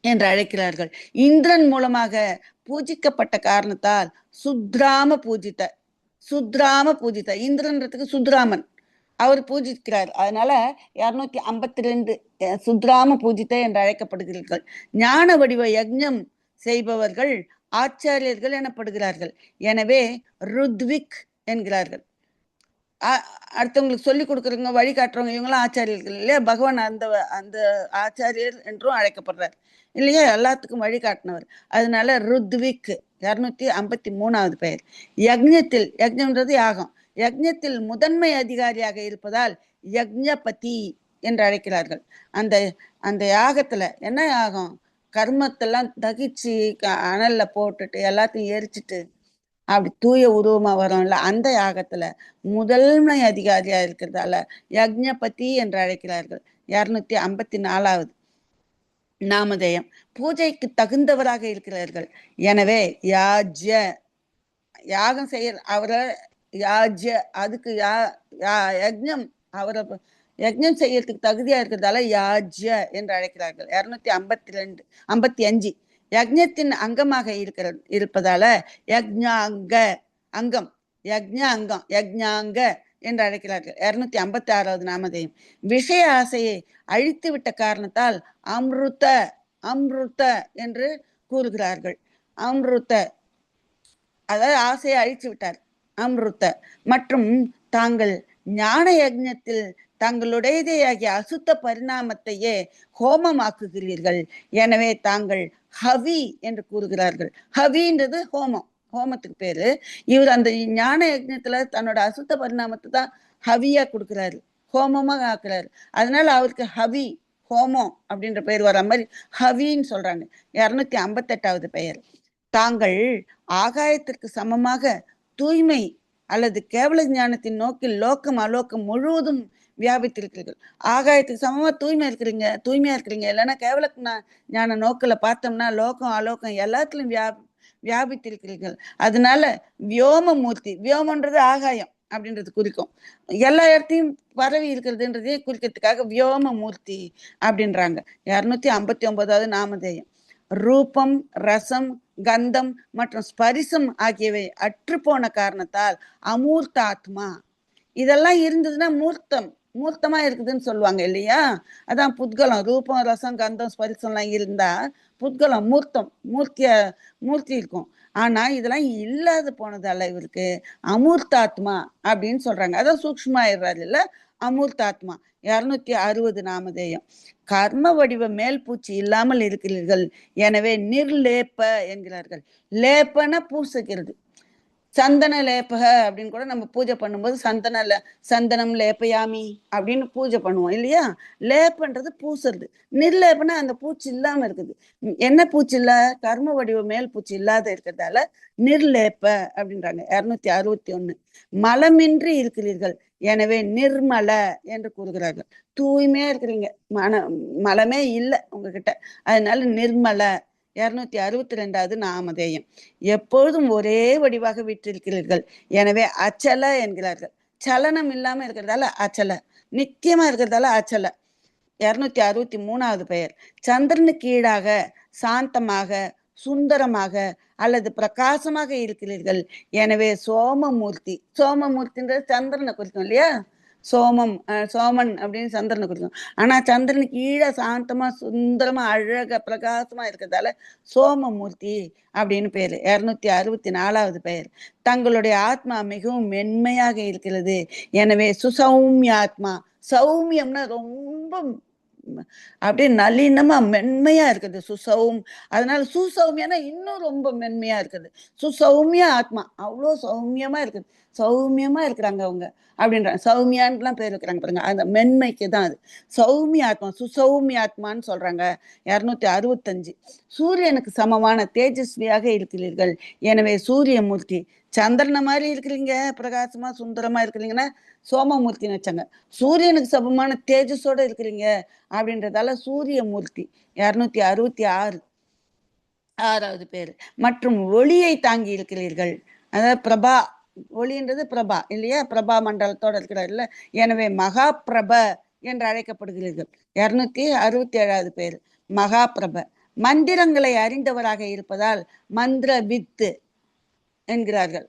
என்று அழைக்கிறார்கள். இந்திரன் மூலமாக பூஜிக்கப்பட்ட காரணத்தால் சுத்ராம பூஜித்த. சுத்ராம பூஜித்த, இந்திரன்றதுக்கு சுத்ராமன், அவர் பூஜிக்கிறார், அதனால 252 சுத்ராம பூஜித்த என்று அழைக்கப்படுகிறார்கள். ஞான வடிவ யஜ்ஞம் செய்பவர்கள் ஆச்சாரியர்கள் எனப்படுகிறார்கள். எனவே ருத்விக் என்கிறார்கள். அடுத்தவங்களுக்கு சொல்லி கொடுக்குறவங்க, வழிகாட்டுறவங்க, இவங்களாம் ஆச்சாரியர்கள் இல்லையா? பகவான் அந்த அந்த ஆச்சாரியர் என்றும் அழைக்கப்படுறார் இல்லையா? எல்லாத்துக்கும் வழிகாட்டினவர், அதனால ருத்விக் 253வது பெயர். யக்ஞத்தில், யக்ஞம்ன்றது யாகம், யக்ஞத்தில் முதன்மை அதிகாரியாக இருப்பதால் யக்ஞபதி என்று அழைக்கிறார்கள். அந்த அந்த யாகத்துல என்ன யாகம்? கர்மத்தெல்லாம் தகிச்சு அனல்ல போட்டுட்டு எல்லாத்தையும் எரிச்சிட்டு அப்படி தூய உருவமா வரும்ல, அந்த யாகத்துல முதன்மை அதிகாரியா இருக்கிறதால யக்ஞபதி என்று அழைக்கிறார்கள். 254வது நாமதேயம். பூஜைக்கு தகுந்தவராக இருக்கிறார்கள். எனவே யாஜ்ய, யாகம் செய்ய அவரை யாஜ்ய, அதுக்கு யக்ஞம், அவரை யக்ஞம் செய்யறதுக்கு தகுதியா இருக்கிறதால யாஜ்ய என்று அழைக்கிறார்கள். 255 யக்ஞத்தின் அங்கமாக இருப்பதால யக்ஞாங்க, அங்கம், யக்ஞ அங்கம், யக்ஞாங்க என்று அழைக்கிறார்கள். 256வது நாமதேயம். விஷய ஆசையை அழித்து விட்ட காரணத்தால் அம்ருத, அம்ருத என்று கூறுகிறார்கள். அம்ருத, அதாவது ஆசையை அழித்து விட்டார், அம்ருத. மற்றும் தாங்கள் ஞான யக்ஞத்தில் தங்களுடையதையாகிய அசுத்த பரிணாமத்தையே ஹோமமாக்குகிறீர்கள். எனவே தாங்கள் ஹவி என்று கூறுகிறார்கள். ஹவின்றது ஹோமம், ஹோமத்துக்கு பேரு. இவர் அந்த ஞான யக்ஞத்துல தன்னோட அசுத்த பரிணாமத்தை தான் ஹவியா கொடுக்கிறாரு, ஹோமமா ஆக்குறாரு. அதனால அவருக்கு ஹவி, ஹோமம் அப்படின்ற பெயர் வர மாதிரி ஹவின்னு சொல்றாங்க. 258வது பெயர். தாங்கள் ஆகாயத்திற்கு சமமாக தூய்மை அல்லது கேவல ஞானத்தின் நோக்கில் லோக்கம் அலோக்கம் முழுவதும் வியாபித்திருக்கிறீர்கள். ஆகாயத்துக்கு சமமா தூய்மையா இருக்கிறீங்க, இல்லைன்னா கேவல ஞான நோக்கில பார்த்தோம்னா லோகம் அலோக்கம் எல்லாத்துலயும் வியாபித்திருக்கிறீர்கள். அதனால வியோம மூர்த்தி, வியோமன்றது ஆகாயம், அப்படின்றது குறிக்கும். எல்லா இடத்தையும் பரவி இருக்கிறதுன்றதே குறிக்கிறதுக்காக வியோம மூர்த்தி அப்படின்றாங்க. 259வது நாமதேயம். ரூபம், ரசம், கந்தம் மற்றும் ஸ்பரிசம் ஆகியவை அற்றுப்போன காரணத்தால் அமூர்த்த ஆத்மா. இதெல்லாம் இருந்ததுன்னா மூர்த்தம் மூர்த்தமா இருக்குதுன்னு சொல்லுவாங்க இல்லையா? அதான் புத்கலம். ரூபம், ரசம், கந்தம், ஸ்பரிசம்லாம் இருந்தா புத்கலம் மூர்த்தம் மூர்த்தி இருக்கும். ஆனா இதெல்லாம் இல்லாத போனதால இவருக்கு அமூர்த்தாத்மா அப்படின்னு சொல்றாங்க. அதான் சூக்ஷ்மா ஆயிடுறாரு இல்ல, அமூர்த்தாத்மா. 260 நாமதேயம். கர்ம வடிவ மேல் பூச்சி இல்லாமல் இருக்கிறீர்கள், எனவே நிர்லேப்ப என்கிறார்கள். லேப்பன பூசிக்கிறது. சந்தன லேபக அப்படின்னு கூட நம்ம பூஜை பண்ணும்போது சந்தனம் லேப்பயாமி அப்படின்னு பூஜை பண்ணுவோம் இல்லையா? லேப்பன்றது பூசுறது. நிர்லேபனா அந்த பூச்சி இல்லாம இருக்குது. என்ன பூச்சி இல்ல? கர்ம வடிவ மேல் பூச்சி இல்லாத இருக்கிறதால நிர்லேப்ப அப்படின்றாங்க. 261. மலமின்றி இருக்கிறீர்கள், எனவே நிர்மல என்று கூறுகிறார்கள். தூய்மையா இருக்கிறீங்க, மலமே இல்லை உங்ககிட்ட, அதனால நிர்மல. 262வது நாமதேயம். எப்பொழுதும் ஒரே வடிவாக விற்றிருக்கிறீர்கள், எனவே அச்சல என்கிறார்கள். சலனம் இல்லாம இருக்கிறதால அச்சல, நித்தியமா இருக்கிறதால அச்சல. 263வது பெயர். சந்திரனுக்கு ஈடாக சாந்தமாக, சுந்தரமாக அல்லது பிரகாசமாக இருக்கிறீர்கள், எனவே சோமமூர்த்தி. சோமமூர்த்தின்றது சந்திரனை குறிக்கும் இல்லையா? சோமன் அப்படின்னு சந்திரனை குறிக்கும். ஆனா சந்திரனுக்கு ஈழ சாந்தமா, சுந்தரமா, அழக, பிரகாசமா இருக்கிறதால சோமமூர்த்தி அப்படின்னு பேரு. 264வது பெயர். தங்களுடைய ஆத்மா மிகவும் மென்மையாக இருக்கிறது, எனவே சுசௌமியாத்மா. சௌமியம்னா ரொம்ப அப்படியே நளினமா மென்மையா இருக்குது, சுசௌம். அதனால சுசௌமியனா இன்னும் ரொம்ப மென்மையா இருக்குது. சுசௌமியா ஆத்மா, அவ்வளோ சௌமியமா இருக்குது. சௌமியமா இருக்கிறாங்க அவங்க அப்படின்றாங்க. சௌமியான்லாம் பேர் இருக்கிறாங்க பாருங்க, அந்த மென்மைக்கு தான் அது சௌமிய ஆத்மா, சுசௌமிய ஆத்மான்னு சொல்றாங்க. 265. சூரியனுக்கு சமமான தேஜஸ்வியாக இருக்கிறீர்கள், எனவே சூரியமூர்த்தி. சந்திரனை மாதிரி இருக்கிறீங்க, பிரகாசமா சுந்தரமா இருக்கிறீங்கன்னா சோமமூர்த்தின்னு வச்சாங்க. சூரியனுக்கு சமமான தேஜஸோட இருக்கிறீங்க அப்படின்றதால சூரியமூர்த்தி. 266 6வது பேர். மற்றும் ஒளியை தாங்கி இருக்கிறீர்கள், அதாவது பிரபா. ஒளின்றது பிரபா இல்லையா? பிரபா மண்டலத்தோட இருக்கிறார் இல்ல, எனவே மகா பிரப என்று அழைக்கப்படுகிறீர்கள். 267வது பேர். மகா பிரப. மந்திரங்களை அறிந்தவராக இருப்பதால் மந்திர வித்து என்கிறார்கள்.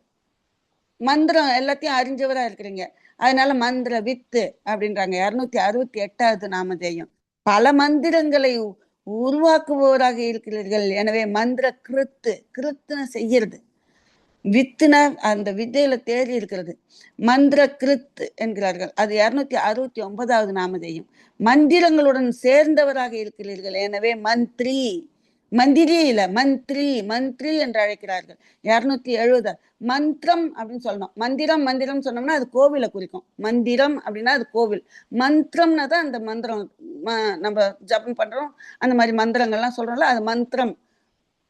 மந்திரம் எல்லாத்தையும் அறிஞ்சவரா இருக்கிறீங்க, அதனால மந்திர வித்து அப்படின்றாங்க. 268வது நாமதேயம். பல மந்திரங்களை உருவாக்குபவராக இருக்கிறீர்கள், எனவே மந்திர கிருத்துன்னு செய்யறது, வித்துனா அந்த வித்தையில தேறி இருக்கிறது, மந்திர கிருத் என்கிறார்கள். அது 269வது நாமதேயம். மந்திரங்களுடன் சேர்ந்தவராக இருக்கிறீர்கள், எனவே மந்திரி. மந்திரி இல்ல, மந்திரி என்று அழைக்கிறார்கள். 270. மந்திரம் அப்படின்னு சொல்லணும். மந்திரம் சொன்னோம்னா அது கோவிலை குறிக்கும். மந்திரம் அப்படின்னா அது கோவில். மந்திரம்னா தான் அந்த மந்திரம் நம்ம ஜபம் பண்றோம், அந்த மாதிரி மந்திரங்கள்லாம் சொல்றோம்ல, அது மந்திரம்.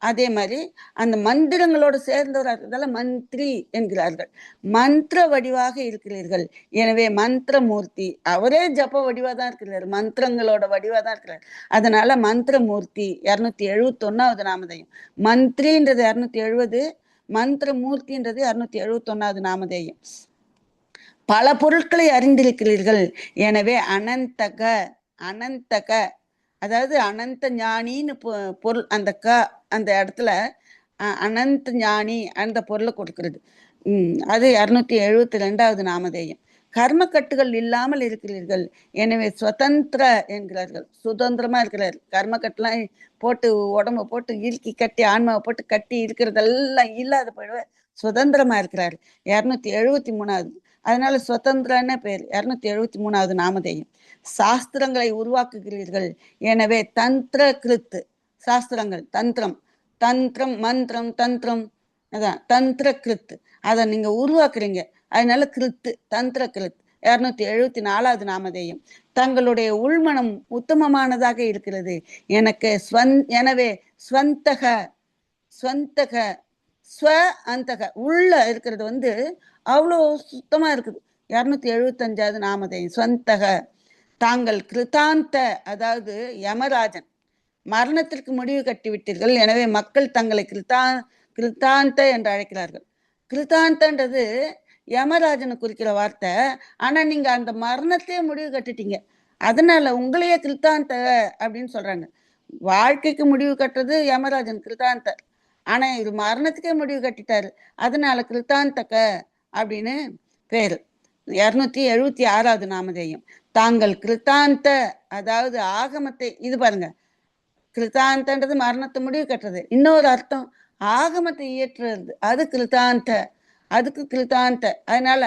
அதே மாதிரி அந்த மந்திரங்களோடு சேர்ந்தவராக மந்திரி என்கிறார்கள். மந்திர வடிவாக இருக்கிறீர்கள், எனவே மந்திரமூர்த்தி. அவரே ஜப வடிவா தான் இருக்கிறார், மந்திரங்களோட வடிவா தான் இருக்கிறார், அதனால மந்திரமூர்த்தி. 271வது நாமதேயம். மந்திரின்றது 270, மந்திரமூர்த்தின்றது 271வது நாமதேயம். பல பொருட்களை அறிந்திருக்கிறீர்கள், எனவே அனந்தக அதாவது அனந்த ஞானின்னு பொருள். அந்த இடத்துல அனந்த ஞானி அந்த பொருளை கொடுக்கிறது. அது 272வது நாமதேயம். கர்மக்கட்டுகள் இல்லாமல் இருக்கிறீர்கள், எனவே சுதந்திர என்கிறார்கள். சுதந்திரமா இருக்கிறார். கர்மக்கட்டுலாம் போட்டு உடம்ப போட்டு இறுக்கி கட்டி, ஆன்மாவை போட்டு கட்டி இருக்கிறதெல்லாம் இல்லாத போயிடுவ சுதந்திரமா இருக்கிறார். 273வது. அதனால சுதந்திரன்னு பேர். 273வது நாமதேயம். சாஸ்திரங்களை உருவாக்குகிறீர்கள், எனவே தந்திர கிருத்து. சாஸ்திரங்கள், தந்திரம் மந்திரம் தந்திரம், அதான் தந்திர கிருத்து. அதை நீங்க உருவாக்குறீங்க, அதனால கிருத்து, தந்திர கிருத். 274வது நாமதேயம். தங்களுடைய உள்மனம் உத்தமமானதாக இருக்கிறது, எனவே ஸ்வந்தக ஸ்வ அந்தக உள்ள இருக்கிறது அவ்வளோ சுத்தமா இருக்குது. 275வது நாமதேயம். ஸ்வந்தக. தாங்கள் கிருத்தாந்த, அதாவது யமராஜன் மரணத்திற்கு முடிவு கட்டிவிட்டீர்கள், எனவே மக்கள் தங்களை கிருத்தாந்த என்று அழைக்கிறார்கள். கிருத்தாந்தன்றது யமராஜனை குறிக்கிற வார்த்தை. ஆனா நீங்க அந்த மரணத்தையே முடிவு கட்டுட்டீங்க. அதனால உங்களையே கிருத்தாந்த அப்படின்னு சொல்றாங்க. வாழ்க்கைக்கு முடிவு கட்டுறது யமராஜன் கிருத்தாந்த. ஆனா இது மரணத்துக்கே முடிவு கட்டிட்டாரு. அதனால கிருத்தாந்தக அப்படின்னு பேரு. 276வது நாமதேயம். தாங்கள் கிருத்தாந்த, அதாவது ஆகமத்தை, இது பாருங்க, கிருத்தாந்தன்றது மரணத்தை முடிவு கட்டுறது. இன்னொரு அர்த்தம் ஆகமத்தை இயற்றுறது, அது கிருத்தாந்த. அதுக்கு கிருத்தாந்த. அதனால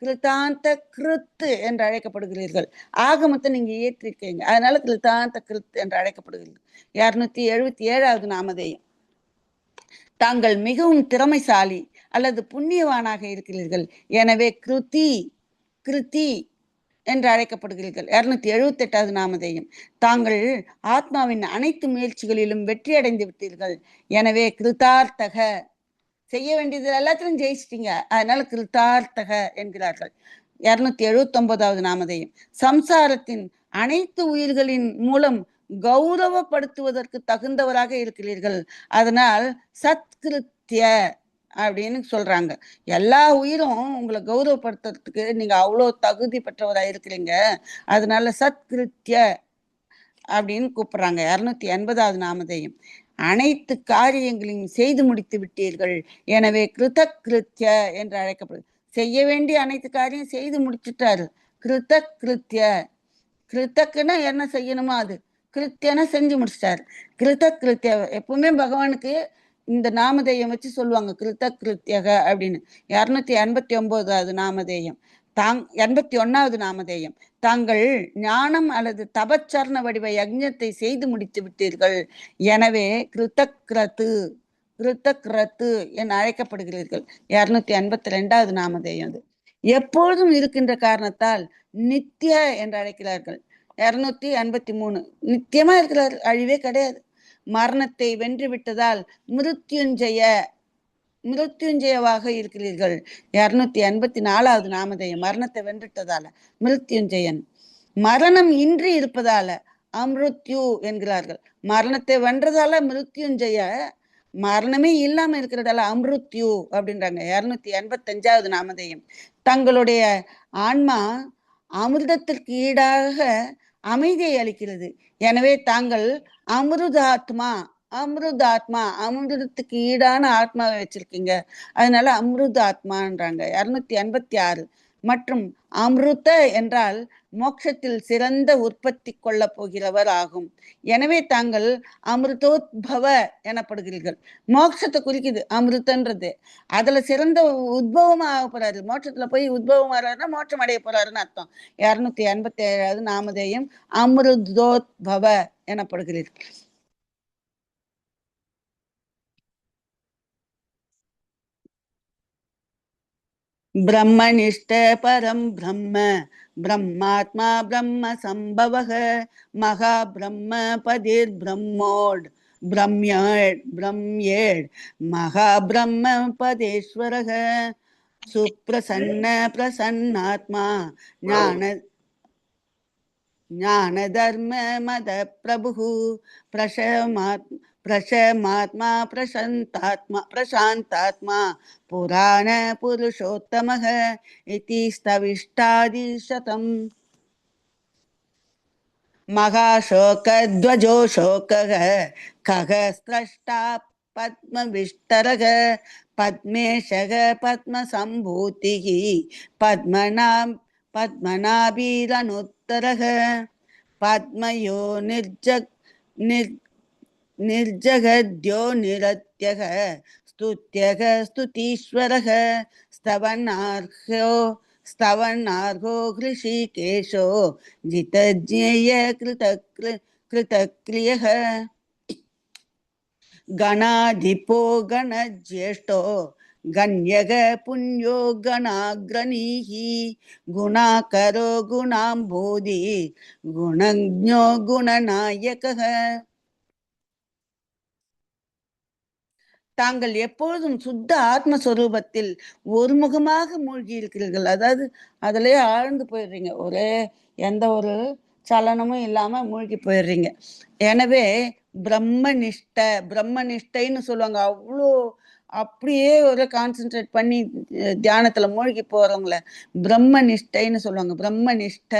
கிருத்தாந்த கிருத்து என்று அழைக்கப்படுகிறீர்கள். ஆகமத்தை நீங்க இயற்றிருக்கீங்க, அதனால கிருத்தாந்த கிருத்து என்று அழைக்கப்படுகிறீர்கள். 277வது நாமதேயம். தாங்கள் மிகவும் திறமைசாலி அல்லது புண்ணியவானாக இருக்கிறீர்கள். எனவே கிருதி கிருதி என்று அழைக்கப்படுகிறீர்கள். 278வது நாமதேயம். தாங்கள் ஆத்மாவின் அனைத்து முயற்சிகளிலும் வெற்றி அடைந்து விட்டீர்கள். எனவே கிருதார்த்தக, செய்ய வேண்டியது எல்லாத்திலும் ஜெயிச்சிட்டீங்க, அதனால கிருதார்த்தக என்கிறார்கள். 279வது நாமதேயம். சம்சாரத்தின் அனைத்து உயிர்களின் மூலம் கௌரவப்படுத்துவதற்கு தகுந்தவராக இருக்கிறீர்கள். அதனால் சத்கிருத்திய அப்படின்னு சொல்றாங்க. எல்லா உயிரும் உங்களை கௌரவப்படுத்துறதுக்கு நீங்க அவ்வளோ தகுதி பெற்றவராக இருக்கிறீங்க. அதனால சத்கிருத்திய அப்படின்னு கூப்பிடுறாங்க. 280வது நாமதேயம். அனைத்து காரியங்களையும் செய்து முடித்து விட்டீர்கள். எனவே கிருதகிருத்திய என்று அழைக்கப்படுது. செய்ய வேண்டிய அனைத்து காரியம் செய்து முடிச்சுட்டாரு. கிருதகிருத்திய. கிருத்தக்குன்னா என்ன செய்யணுமோ அது, கிருத்தியனா செஞ்சு முடிச்சிட்டாரு. கிருதகிருத்திய. எப்பவுமே பகவானுக்கு இந்த நாமதேயம் வச்சு சொல்லுவாங்க, கிருதகிருத்தியக அப்படின்னு. 289வது நாமதேயம். 81வது நாமதேயம். தாங்கள் ஞானம் அல்லது தபச்சரண வடிவ யஜ்ஞத்தை செய்து முடித்து விட்டீர்கள். எனவே கிருத்தக்ரத்து கிருத்தக்ரத்து என அழைக்கப்படுகிறீர்கள். 282வது நாமதேயம். அது எப்பொழுதும் இருக்கின்ற காரணத்தால் நித்திய என்று அழைக்கிறார்கள். 283. நித்தியமா இருக்கிறார், அழிவே கிடையாது. மரணத்தை வென்று விட்டதால் மிருத்யுஞ்சய மிருத்யுஞ்சயவாக இருக்கிறீர்கள். 284வது நாமதேயம். மரணத்தை வென்றுட்டதால மிருத்யுஞ்சயன். மரணம் இன்றி இருப்பதால அமிருத்யு என்கிறார்கள். மரணத்தை வென்றதால மிருத்யுஞ்சய, மரணமே இல்லாம இருக்கிறதால அமிருத்யு அப்படின்றாங்க. 285வது நாமதேயம். தங்களுடைய ஆன்மா அமிர்தத்திற்கு ஈடாக அமைதியை அளிக்கிறது. எனவே தாங்கள் அமிர்தாத்மா. அமிர்தாத்மா, அமிர்தத்துக்கு ஈடான ஆத்மாவை வச்சிருக்கீங்க, அதனால அமிர்தாத்மான்றாங்க. 286. மற்றும் அமிர்த என்றால் மோட்சத்தில் சிறந்த உற்பத்தி கொள்ள போகிறவர் ஆகும். எனவே தாங்கள் அமிர்தோத்பவ எனப்படுகிறீர்கள். மோட்சத்தை குறிக்குது அமிர்தன்றது. அதுல சிறந்த உத்பவமா ஆக போறாரு. மோட்சத்துல போய் உத்பவம் வர்றாருன்னா மோட்சம் அடைய போறாருன்னு அர்த்தம். 287வது நாமதேயம். அமிர்தோத்பவ எனப்படுகிறீர்கள். ब्रह्मनिष्ठ परं ब्रह्म ब्रह्मात्मा ब्रह्म संभवः महाब्रह्म पदिर्ब्रह्मोड ब्रह्म्येड ब्रह्म्येड महाब्रह्म पदेश्वरः सुप्रसन्न प्रसन्नात्मा ज्ञान ज्ञानधर्म मद प्रभुः प्रशमात्मा प्रशांतात्मा पुराण पुरुषोत्तमः इति स्तविष्टादिशतम्. महाशोकध्वजो शोकः खग स्रष्टा पद्मविष्टरः पद्मेशः पद्मसम्भूतिः पद्मनाभिरनुत्तरः पद्मयो निर्जगद्यो निरत्यः स्तुत्यः स्तुतीश्वरः स्तवनार्हो हृषिकेशो जितज्ञेय कृतक्रियः गणाधिपो गणज्येष्ठो गण्यः पुण्यो गणाग्रणीः गुणाकरो गुणाम्भोधि गुणज्ञो गुणनायकः. தாங்கள் எப்பொழுதும் சுத்த ஆத்மஸ்வரூபத்தில் ஒருமுகமாக மூழ்கி இருக்கிறீர்கள். அதாவது அதிலே ஆழ்ந்து போயிடுறீங்க, ஒரே எந்த ஒரு சலனமும் இல்லாம மூழ்கி போயிடுறீங்க. எனவே பிரம்மனிஷ்ட, பிரம்மனிஷ்டைன்னு சொல்லுவாங்க. அவ்வளோ அப்படியே ஒரு கான்சென்ட்ரேட் பண்ணி தியானத்துல மூழ்கி போறவங்கள பிரம்ம நிஷ்டைன்னு சொல்லுவாங்க. பிரம்ம நிஷ்ட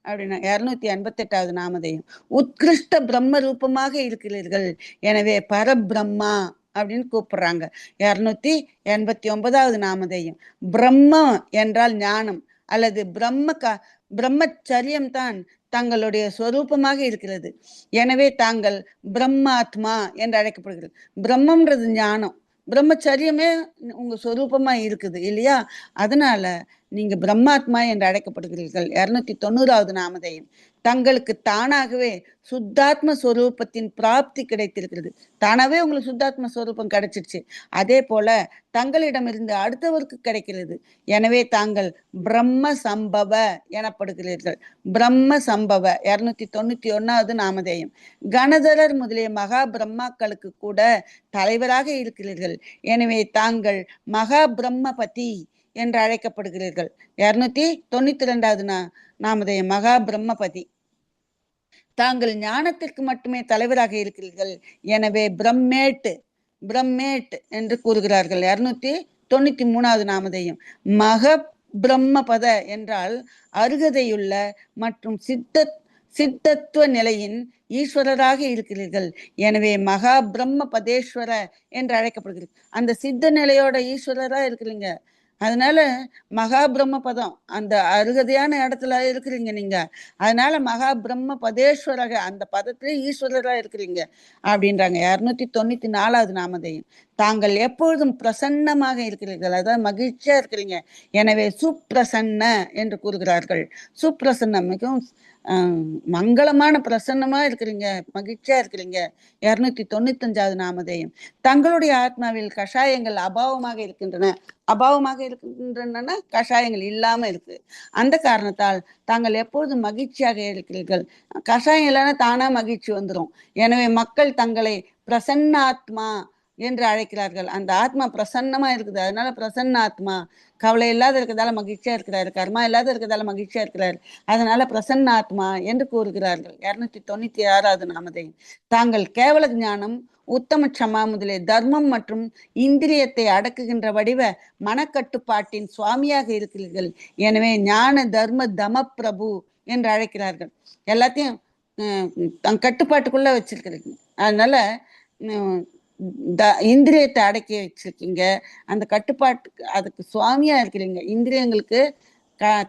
அப்படின்னா 288வது நாமதேயம். உத்கிருஷ்ட பிரம்ம ரூபமாக இருக்கிறீர்கள், எனவே பரபிரம்மா அப்படின்னு கூப்பிடுறாங்க. 289வது நாமதேயம். பிரம்ம என்றால் ஞானம் அல்லது பிரம்மச்சரியம் தான் தங்களுடைய ஸ்வரூபமாக இருக்கிறது. எனவே தாங்கள் பிரம்மாத்மா என்று அழைக்கப்படுகிறது. பிரம்மம்ன்றது ஞானம், பிரம்மச்சரியமே உங்க சொரூபமா இருக்குது இல்லையா? அதனால நீங்க பிரம்மாத்மா என்று அழைக்கப்படுகிறீர்கள். 290வது நாமதேயம். தங்களுக்கு தானாகவே சுத்தாத்ம ஸ்வரூபத்தின் பிராப்தி கிடைத்திருக்கிறது. தானாவே உங்களுக்கு சுத்தாத்ம ஸ்வரூபம் கிடைச்சிருச்சு. அதே போல தங்களிடமிருந்து அடுத்தவருக்கு கிடைக்கிறது. எனவே தாங்கள் பிரம்ம சம்பவ எனப்படுகிறீர்கள். பிரம்ம சம்பவ 291வது நாமதேயம். கணதரர் முதலிய மகா பிரம்மாக்களுக்கு கூட தலைவராக இருக்கிறீர்கள். எனவே தாங்கள் மகா பிரம்மபதி என்று அழைக்கப்படுகிறீர்கள். 292வது நாமதேயம். மகா பிரம்மபதி. தாங்கள் ஞானத்திற்கு மட்டுமே தலைவராக இருக்கிறீர்கள். எனவே பிரம்மேட் என்று கூறுகிறார்கள். 293வது நாமதேயம். மக பிரம்மபத என்றால் அருகதையுள்ள மற்றும் சித்தத்துவ நிலையின் ஈஸ்வரராக இருக்கிறீர்கள். எனவே மகா பிரம்ம பதேஸ்வர என்று அழைக்கப்படுகிறது. அந்த சித்த நிலையோட ஈஸ்வரரா இருக்கிறீங்க. அதனால மகா பிரம்ம பதம் அந்த அருகதையான இடத்துல இருக்கிறீங்க நீங்க. அதனால மகா பிரம்ம பதேஸ்வரக அந்த பதத்திலே ஈஸ்வரரா இருக்கிறீங்க அப்படின்றாங்க. 294வது நாமதேயம். தாங்கள் எப்பொழுதும் பிரசன்னமாக இருக்கிறீர்கள், அதாவது மகிழ்ச்சியா இருக்கிறீங்க. எனவே சுப்பிரசன்ன என்று கூறுகிறார்கள். சுப்பிரசன்னம் மிகவும் மங்களமான பிரசன்னமா இருக்கிறீங்க, மகிழ்ச்சியா இருக்கிறீங்க. 295வது நாமதேயம். தங்களுடைய ஆத்மாவில் கஷாயங்கள் அபாவமாக இருக்கின்றன. கஷாயங்கள் இல்லாம இருக்கு. அந்த காரணத்தால் தாங்கள் எப்பொழுதும் மகிழ்ச்சியாக இருக்கிறீர்கள். கஷாயம் இல்லைன்னா தானா மகிழ்ச்சி வந்துடும். எனவே மக்கள் தங்களை பிரசன்னாத்மா என்று அழைக்கிறார்கள். அந்த ஆத்மா பிரசன்னமா இருக்குது, அதனால பிரசன்ன ஆத்மா. கவலை இல்லாத இருக்கிறதால மகிழ்ச்சியா இருக்கிறாரு, கர்மா இல்லாத இருக்கிறதால மகிழ்ச்சியா இருக்கிறாரு, அதனால பிரசன்ன ஆத்மா என்று கூறுகிறார்கள். 296வது நாமதேயம். தாங்கள் கேவல ஞானம், உத்தம க்ஷமா முதலிய தர்மம் மற்றும் இந்திரியத்தை அடக்குகின்ற வடிவ மனக்கட்டுப்பாட்டின் சுவாமியாக இருக்கிறீர்கள். எனவே ஞான தர்ம தம பிரபு என்று அழைக்கிறார்கள். எல்லாத்தையும் தன் கட்டுப்பாட்டுக்குள்ள வச்சிருக்கிறீங்க. அதனால இந்திரியத்தை அடக்கி வச்சிருக்கீங்க. அந்த கட்டுப்பாட்டுக்கு அதுக்கு சுவாமியா இருக்கிறீங்க. இந்திரியங்களுக்கு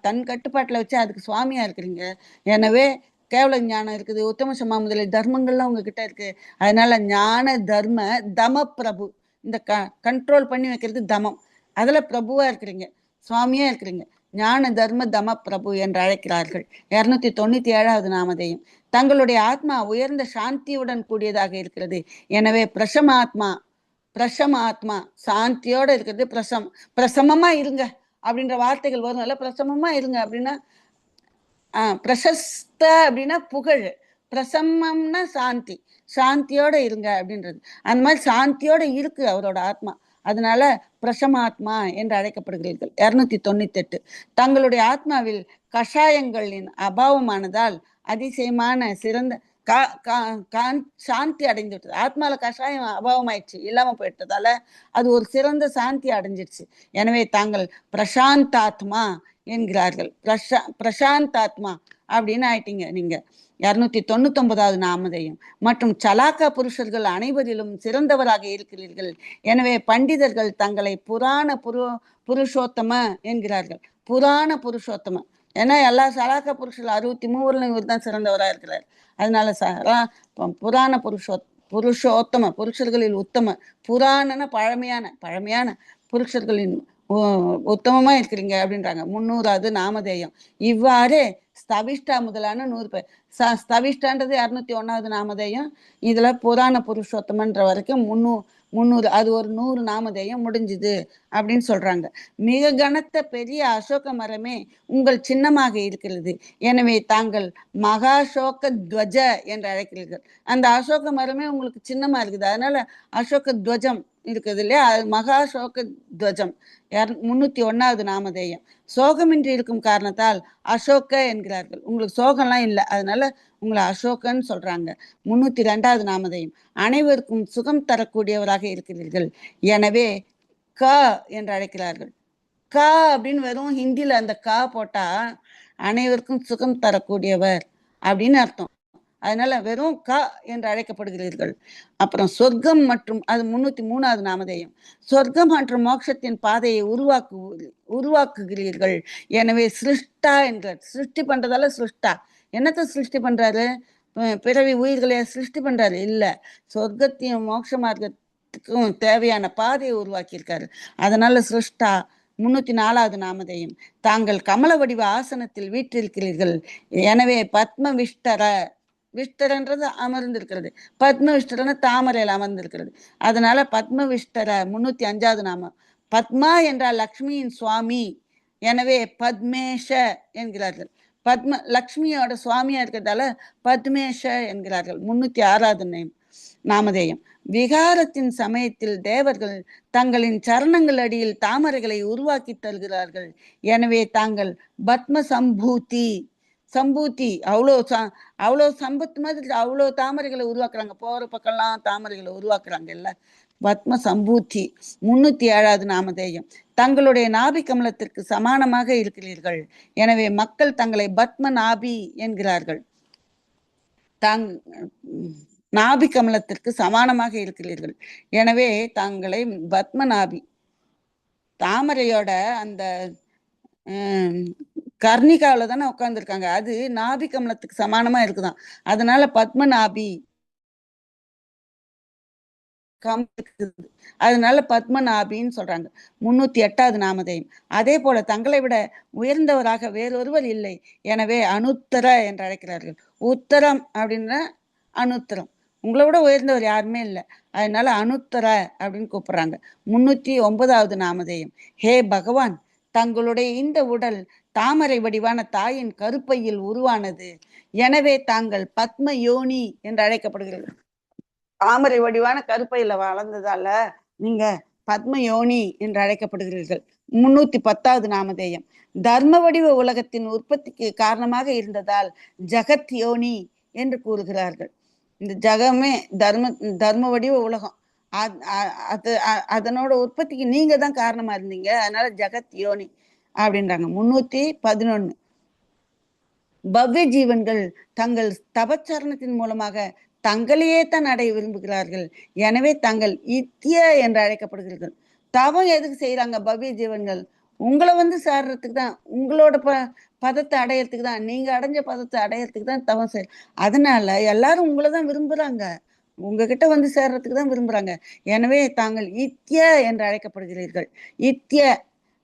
தன் கட்டுப்பாட்டுல வச்சு அதுக்கு சுவாமியா இருக்கிறீங்க. எனவே கேவல ஞானம் இருக்குது, உத்தம சமா முதலிய தர்மங்கள்லாம் உங்ககிட்ட இருக்கு. அதனால ஞான தர்ம தம பிரபு, இந்த கண்ட்ரோல் பண்ணி வைக்கிறது தமம், அதுல பிரபுவா இருக்கிறீங்க, சுவாமியா இருக்கிறீங்க. ஞான தர்ம தம பிரபு என்று அழைக்கிறார்கள். 297வது நாமதேயம். தங்களுடைய ஆத்மா உயர்ந்த சாந்தியுடன் கூடியதாக இருக்கிறது. எனவே பிரசமாத்மா சாந்தியோட இருக்கிறது. பிரசமமா இருங்க அப்படின்ற வார்த்தைகள் வரும். இல்ல பிரசமமா இருங்க அப்படின்னா பிரசஸ்த அப்படின்னா புகழ், பிரசமம்னா சாந்தியோட இருங்க அப்படின்றது. அந்த மாதிரி சாந்தியோட இருக்கு அவரோட ஆத்மா. அதனால பிரசமாத்மா என்று அழைக்கப்படுகிறீர்கள். 298. தங்களுடைய ஆத்மாவில் கஷாயங்களின் அபாவமானதால் அதிசயமான சிறந்த சாந்தி அடைந்து விட்டது. ஆத்மால கஷாயம் அபாவம் ஆயிடுச்சு, இல்லாம போயிட்டதால அது ஒரு சிறந்த சாந்தி அடைஞ்சிடுச்சு. எனவே தாங்கள் பிரசாந்தாத்மா என்கிறார்கள். பிரசாந்தாத்மா அப்படின்னு ஆயிட்டீங்க நீங்க. 299வது நாமதேயம். மற்றும் சலாக்கா புருஷர்கள் அனைவரிலும் சிறந்தவராக இருக்கிறீர்கள். எனவே பண்டிதர்கள் தங்களை புருஷோத்தம என்கிறார்கள். புருஷோத்தம ஏன்னா எல்லா சலாக்கா புருஷர்கள் 63 இவர் தான் சிறந்தவராக இருக்கிறார். அதனால புராண புருஷோத்தம, புருஷர்களில் உத்தம. புராணன பழமையான புருஷர்களின் உத்தமமா இருக்கிறீங்க அப்படின்றாங்க. 300வது நாமதேயம். இவ்வாறு ஸ்தவிஷ்டா முதலான 100 பேர். ஸ்தவிஷ்டான்றது 201வது நாமதேயம். இதுல புராண புருஷோத்தமன்ற வரைக்கும் 300 அது ஒரு 100 நாமதேயம் முடிஞ்சுது அப்படின்னு சொல்றாங்க. மிக கனத்த பெரிய அசோக மரமே உங்கள் சின்னமாக இருக்கிறது. எனவே தாங்கள் மகாசோக துவஜ என்று அழைக்கிறீர்கள். அந்த அசோக மரமே உங்களுக்கு சின்னமா இருக்குது. அதனால அசோக துவஜம் இருக்குது இல்லையா, அது மகா சோக துவஜம் 301வது நாமதேயம். சோகமின்றி இருக்கும் காரணத்தால் அசோக என்கிறார்கள். உங்களுக்கு சோகம்லாம் இல்லை, அதனால உங்களை அசோகன்னு சொல்றாங்க. 302வது நாமதேயம். அனைவருக்கும் சுகம் தரக்கூடியவராக இருக்கிறீர்கள், எனவே க என்று அழைக்கிறார்கள். க அப்படின்னு வெறும் ஹிந்தியில அந்த க போட்டா அனைவருக்கும் சுகம் தரக்கூடியவர் அப்படின்னு அர்த்தம். அதனால வெறும் க என்று அழைக்கப்படுகிறீர்கள். அப்புறம் சொர்க்கம் மற்றும் அது 303வது நாமதேயம். சொர்க்கம் மற்றும் மோட்சத்தின் பாதையை உருவாக்குகிறீர்கள், எனவே சிருஷ்டா என்கிறார். சிருஷ்டி பண்றதால சிருஷ்டா. என்னத்தை சிருஷ்டி பண்றாரு? பிறவி உயிர்களை சிருஷ்டி பண்றாரு இல்ல, சொர்க்கத்தையும் மோட்ச மார்க்கத்துக்கும் தேவையான பாதையை உருவாக்கியிருக்காரு, அதனால சிருஷ்டா. 304வது நாமதேயம். தாங்கள் கமல வடிவ ஆசனத்தில் வீற்றிருக்கிறீர்கள், எனவே பத்ம விஷ்டர. விஷ்டரன்றது அமர்ந்திருக்கிறது, பத்ம விஷ்டரன்னு தாமரையில் அமர்ந்திருக்கிறது, அதனால பத்ம விஷ்டர. 305வது நாமம். பத்மா என்றால் லக்ஷ்மியின் சுவாமி, எனவே பத்மேஷ என்கிறார்கள். பத்ம லக்ஷ்மியோட சுவாமியா இருக்கிறதால பத்மேஷ என்கிறார்கள். 306வது நாமதேயம். விகாரத்தின் சமயத்தில் தேவர்கள் தங்களின் சரணங்கள் அடியில் தாமரைகளை உருவாக்கி தருகிறார்கள், எனவே தாங்கள் பத்ம சம்பூதி. சம்பூத்தி அவ்வளோ சம்பத்து மாதிரி அவ்வளோ தாமரைகளை உருவாக்குறாங்க, போற பக்கம்லாம் தாமரைகளை உருவாக்குறாங்க இல்ல, பத்ம சம்பூத்தி. 307வது நாமதேயம். தங்களுடைய நாபி கமலத்திற்கு சமானமாக இருக்கிறீர்கள், எனவே மக்கள் தங்களை பத்ம நாபி என்கிறார்கள். நாபி கமலத்திற்கு சமானமாக இருக்கிறீர்கள், எனவே தங்களை பத்ம நாபி. தாமரையோட அந்த கர்ணிகாவில தானே உட்கார்ந்துருக்காங்க, அது நாபி கமலத்துக்கு சமானமா இருக்குதான், அதனால பத்ம நாபி அதனால பத்மநாபின்னு சொல்றாங்க. 308வது நாமதேயம். அதே போல தங்களை விட உயர்ந்தவராக வேறொருவர் இல்லை, எனவே அனுத்தர என்று அழைக்கிறார்கள். உத்தரம் அப்படின்னா அனுத்தரம், உங்களை விட உயர்ந்தவர் யாருமே இல்லை, அதனால அனுத்தர அப்படின்னு கூப்பிடுறாங்க. 309வது நாமதேயம். ஹே பகவான், தங்களுடைய இந்த உடல் தாமரை வடிவான தாயின் கருப்பையில் உருவானது, எனவே தாங்கள் பத்ம யோனி என்று அழைக்கப்படுகிறது. தாமரை வடிவான கருப்பையில வளர்ந்ததால நீங்க பத்ம யோனி என்று அழைக்கப்படுகிறீர்கள். 310வது நாமதேயம். தர்ம வடிவ உலகத்தின் உற்பத்திக்கு காரணமாக இருந்ததால் ஜகத் யோனி என்று கூறுகிறார்கள். இந்த ஜகமே தர்ம வடிவ உலகம், அதனோட உற்பத்திக்கு நீங்க தான் காரணமா இருந்தீங்க, அதனால ஜகத் யோனி அப்படின்றாங்க. 311. பவ்ய ஜீவன்கள் தங்கள் தபச்சரணத்தின் மூலமாக தங்களையே தான் அடைய விரும்புகிறார்கள், எனவே தங்கள் இத்திய என்று அழைக்கப்படுகிறார்கள். தவம் எதுக்கு செய்யறாங்க பவ்ய ஜீவன்கள்? உங்களை சேர்றதுக்கு தான், உங்களோட பதத்தை அடையறதுக்கு தான், நீங்க அடைஞ்ச பதத்தை அடையறதுக்கு தான் தவம் செய்ய. அதனால எல்லாரும் உங்களை தான் விரும்புறாங்க, உங்ககிட்ட சேர்றதுக்கு தான் விரும்புறாங்க, எனவே தாங்கள் இத்திய என்று அழைக்கப்படுகிறீர்கள். இத்திய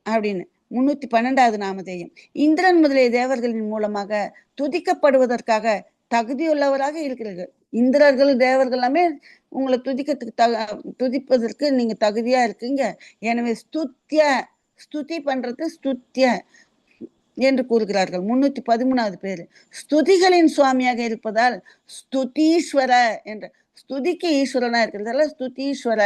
அப்படின்னு 312வது நாமதேயம். இந்திரன் முதலிய தேவர்களின் மூலமாக துதிக்கப்படுவதற்காக தகுதியுள்ளவராக இருக்கிறீர்கள். இந்திரர்கள் தேவர்கள் எல்லாமே உங்களை துதிப்பதற்கு நீங்க தகுதியா இருக்கீங்க, எனவே ஸ்துதி பண்றது ஸ்துத்திய என்று கூறுகிறார்கள். 313வது பேரு. ஸ்துதிகளின் சுவாமியாக இருப்பதால் ஸ்துதீஸ்வர என்ற, ஸ்துதிக்கு ஈஸ்வரனா இருக்கிறதால ஸ்துதீஸ்வர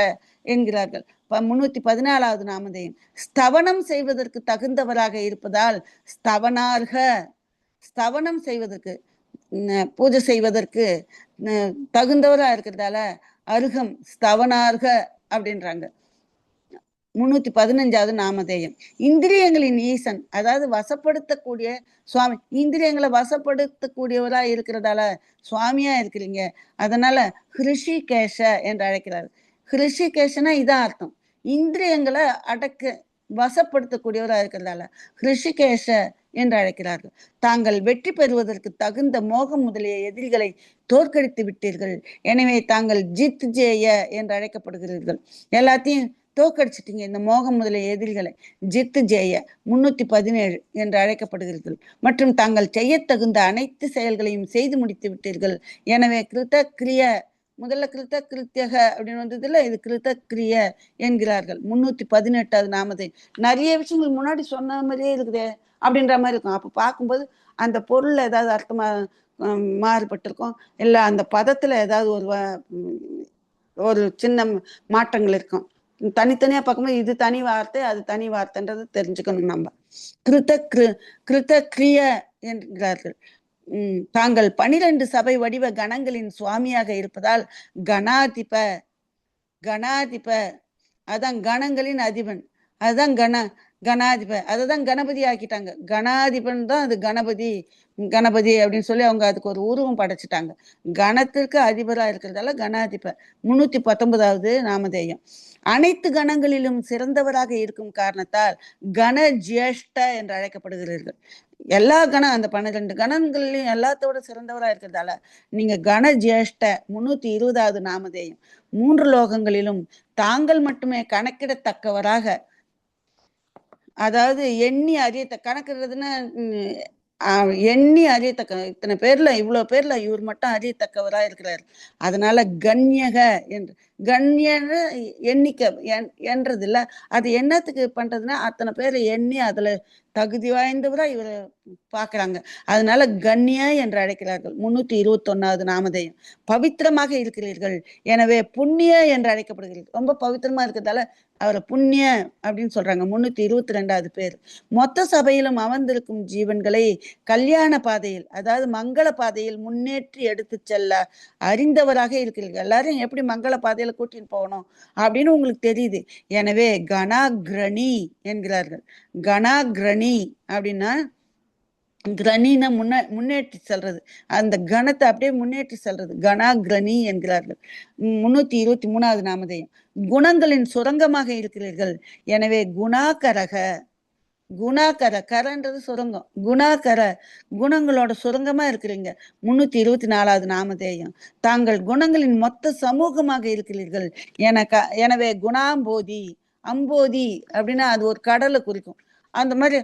என்கிறார்கள். 314வது நாமதேயம். ஸ்தவனம் செய்வதற்கு தகுந்தவராக இருப்பதால் ஸ்தவனார்க. ஸ்தவனம் செய்வதற்கு, பூஜை செய்வதற்கு தகுந்தவரா இருக்கிறதால அருகம் ஸ்தவனார்க அப்படின்றாங்க. 315வது நாமதேயம். இந்திரியங்களின் ஈசன், அதாவது வசப்படுத்தக்கூடிய சுவாமி, இந்திரியங்களை வசப்படுத்தக்கூடியவரா இருக்கிறதால சுவாமியா இருக்கிறீங்க, அதனால ஹிருஷிகேஷ என்று அழைக்கிறார். ஹிருஷிகேஷனா இதான் அர்த்தம், இந்திரியங்களை வசப்படுத்தக்கூடியவராக இருக்கிறதால ஹிருஷிகேஷ என்று அழைக்கிறார்கள். தாங்கள் வெற்றி பெறுவதற்கு தகுந்த மோகம் முதலிய எதிரிகளை தோற்கடித்து விட்டீர்கள், எனவே தாங்கள் ஜித் ஜேய என்று அழைக்கப்படுகிறீர்கள். எல்லாத்தையும் தோற்கடிச்சிட்டீங்க, இந்த மோகம் முதலிய எதிரிகளை. ஜித் ஜேய 317 என்று அழைக்கப்படுகிறீர்கள். மற்றும் தாங்கள் செய்ய தகுந்த அனைத்து செயல்களையும் செய்து முடித்து விட்டீர்கள், எனவே கிருத கிரிய, முதல்ல கிருத்த கிருத்தியக அப்படின்னு வந்ததுல இது கிருத்த கிரிய என்கிறார்கள். 318வது நாமதேயம். நிறைய விஷயங்கள் முன்னாடி சொன்ன மாதிரியே இருக்குதே அப்படின்ற மாதிரி இருக்கும். அப்போ பார்க்கும்போது அந்த பொருள் ஏதாவது அர்த்தமா மாறுபட்டிருக்கும், இல்லை அந்த பதத்துல ஏதாவது ஒரு சின்ன மாற்றங்கள் இருக்கும். தனித்தனியா பார்க்கும்போது இது தனி வார்த்தை, அது தனி வார்த்தைன்றது தெரிஞ்சுக்கணும் நம்ம. கிருத கிருத கிரிய என்கிறார்கள். தாங்கள் 12 சபை வடிவ கணங்களின் சுவாமியாக இருப்பதால் கணாதிப கணாதிப அதான் கணங்களின் அதிபன், அதுதான் கணாதிப, அதுதான் கணபதி ஆக்கிட்டாங்க. கணாதிபன் தான் அது கணபதி. கணபதி அப்படின்னு சொல்லி அவங்க அதுக்கு ஒரு உருவம் படைச்சிட்டாங்க. கணத்திற்கு அதிபரா இருக்கிறதால கணாதிப. 319வது நாமதேயம். அனைத்து கணங்களிலும் சிறந்தவராக இருக்கும் காரணத்தால் கண ஜேஷ்ட என்று அழைக்கப்படுகிறீர்கள். எல்லா கணம் அந்த 12 கணங்கள்லையும் எல்லாத்தோட சிறந்தவரா இருக்கிறதால நீங்க கண ஜேஷ்ட. 320வது நாமதேயம். 3 லோகங்களிலும் தாங்கள் மட்டுமே கணக்கிடத்தக்கவராக, அதாவது எண்ணி அறியத்த கணக்குறதுன்னா எண்ணி அறியத்தக்க, இத்தனை பேர்ல இவ்வளவு பேர்ல இவர் மட்டும் அறியத்தக்கவரா இருக்கிறார். அதனால கண்யக என்று, கண்யன்னு எண்ணிக்கை என்றது இல்ல, அது என்னத்துக்கு பண்றதுன்னா அத்தனை பேரை எண்ணி அதுல தகுதி வாய்ந்தவரா இவரை பாக்குறாங்க. அதனால கண்ணிய என்று அழைக்கிறார்கள். 321வது நாமதேயம். பவித்திரமாக இருக்கிறீர்கள், எனவே புண்ணிய என்று அழைக்கப்படுகிறீர்கள். ரொம்ப பவித்திரமா இருக்கிறதால அவரை புண்ணிய அப்படின்னு சொல்றாங்க. 322வது பேர். மொத்த சபையிலும் அமர்ந்திருக்கும் ஜீவன்களை கல்யாண பாதையில், அதாவது மங்கள பாதையில் முன்னேற்றி எடுத்து செல்ல அறிந்தவராக இருக்கிறீர்கள். எல்லாரும் எப்படி மங்கள பாதையில கூட்டின்னு போகணும் அப்படின்னு உங்களுக்கு தெரியுது. எனவே கணாகிரணி என்கிறார்கள். கணாகிரணி அப்படின்னா கிரணின முன்னேற்றி செல்றது, அந்த கணத்தை அப்படியே முன்னேற்றி செல்றது கணாகிரணி என்கிறார்கள். 323வது நாமதேயம். குணங்களின் சுரங்கமாக இருக்கிறீர்கள், எனவே குணாகரக. குணாகர, கரன்றது சுரங்கம், குணாகர குணங்களோட சுரங்கமா இருக்கிறீங்க. 324வது நாமதேயம். தாங்கள் குணங்களின் மொத்த சமூகமாக இருக்கிறீர்கள், எனவே குணாம்போதி. அம்போதி அப்படின்னா அது ஒரு கடலை குறிக்கும். அந்த மாதிரி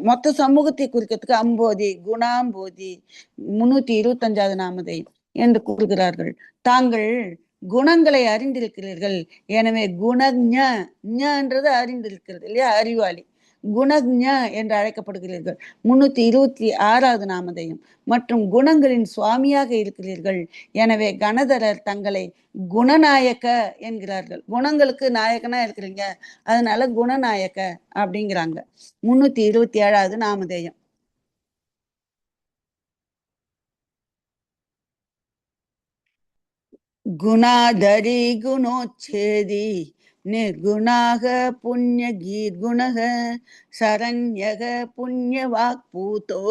மொத்த சமூகத்தை குறிக்கிறதுக்கு அம்போதி, குணாம்போதி. 325வது நாமதேயம் என்று கூறுகிறார்கள். தாங்கள் குணங்களை அறிந்திருக்கிறீர்கள், எனவே குணஞன்றது அறிந்திருக்கிறது இல்லையா, அறிவாளி. குணஞ என்று அழைக்கப்படுகிறீர்கள். 326வது நாமதேயம். மற்றும் குணங்களின் சுவாமியாக இருக்கிறீர்கள், எனவே கணதரர் தங்களை குணநாயக்க என்கிறார்கள். குணங்களுக்கு நாயக்கனா இருக்கிறீங்க, அதனால குணநாயக்க அப்படிங்கிறாங்க. 327வது நாமதேயம். குணாதரி குணோச்சேதி निर्गुणाः पुण्यगीर्गुणः शरण्यः पुण्यवाक्पूतो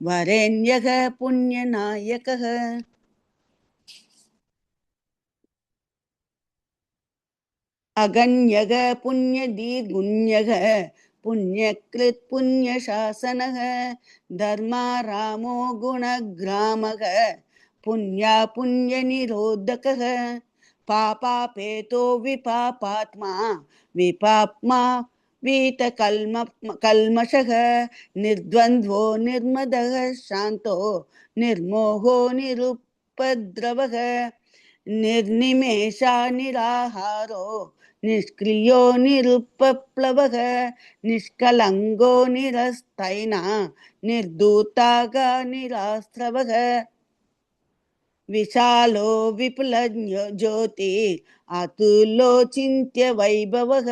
वरेण्यः पुण्यनायकः. अगण्यः पुण्यदीर्गुण्यः पुण्यकृत् पुण्यशासनः धर्मारामो गुणग्रामः पुण्या पुण्यनिरोधकः पापापेतो विपापात्मा विपाप्मा वीतकल्मषः निर्द्वन्द्वो निर्मदः शान्तो निर्मोहो निरुपद्रवः निर्निमेषा निराहारो निष्क्रियो निरुपप्लवः निष्कलङ्गो निरस्तैना निर्दूतागा निरास्त्रवः विशालो विपुल ज्योति अतुलो चिन्त्य वैभवः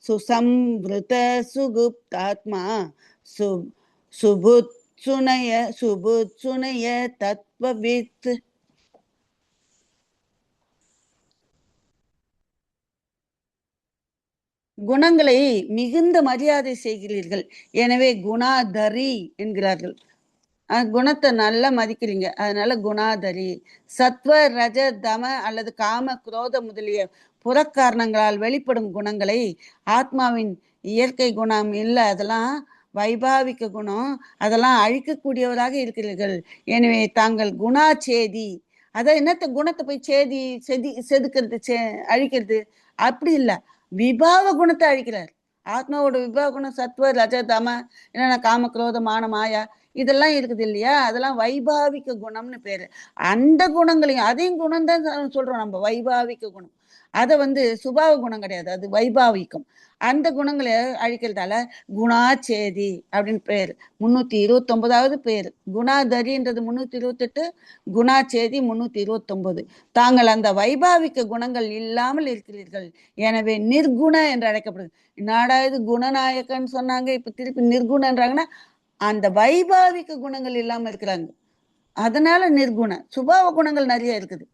सुसंवृत सुगुप्तात्मा सुबुत्सुनय तत्त्ववित्. குணங்களை மிகுந்த மரியாதை செய்கிறீர்கள், எனவே குணாதரி என்கிறார்கள். குணத்தை நல்லா மதிக்கிறீங்க, அதனால குணாதரி. சத்வ ரஜ தம அல்லது காம குரோத முதலிய புறக்காரணங்களால் வெளிப்படும் குணங்களை ஆத்மாவின் இயற்கை குணம் இல்லை, அதெல்லாம் வைபாவிக்க குணம், அதெல்லாம் அழிக்கக்கூடியவராக இருக்கிறீர்கள். எனவே தாங்கள் குணாச்சேதி, அதான் என்னத்த குணத்தை போய் செதுக்கிறது, அழிக்கிறது அப்படி இல்லை, விபாவ குணத்தை அழிக்கிறார். ஆத்மாவோட விபாவ குணம் சத்வ ரஜ தம, என்னன்னா காம குரோத மான மாயா, இதெல்லாம் இருக்குது இல்லையா, அதெல்லாம் வைபாவிக குணம்னு பேரு. அந்த குணங்களையும் அதையும் குணம் தான் சொல்றோம் நம்ம, வைபாவிக குணம். அதை சுபாவ குணம் கிடையாது, அது வைபாவிகம். அந்த குணங்களை அழிக்கிறதால குணாச்சேதி அப்படின்னு பேரு. 329வது பேரு. குணாதரின்றது 328, குணாச்சேதி 329. தாங்கள் அந்த வைபாவிக குணங்கள் இல்லாமல் இருக்கிறீர்கள், எனவே நிர்குண என்று அழைக்கப்படுது. நாடா இது குணநாயக்கன்னு சொன்னாங்க, இப்ப திருப்பி நிர்குணன்றாங்கன்னா அந்த வைபாவிக குணங்கள் இல்லாம இருக்கிறாங்க, அதனால நிர்குண. சுபாவ குணங்கள் நிறைய இருக்குது,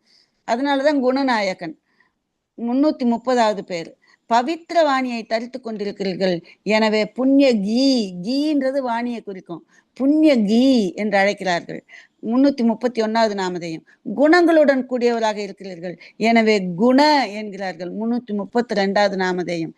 அதனாலதான் குணநாயக்கன். 330வது பேரு. பவித்திர வாணியை தரித்து கொண்டிருக்கிறீர்கள், எனவே புண்ணிய கீ. கீன்றது வாணியை குறிக்கும், புண்ணிய கீ என்று அழைக்கிறார்கள். 331வது நாமதேயம். குணங்களுடன் கூடியவராக இருக்கிறீர்கள், எனவே குண என்கிறார்கள். 332வது நாமதேயம்.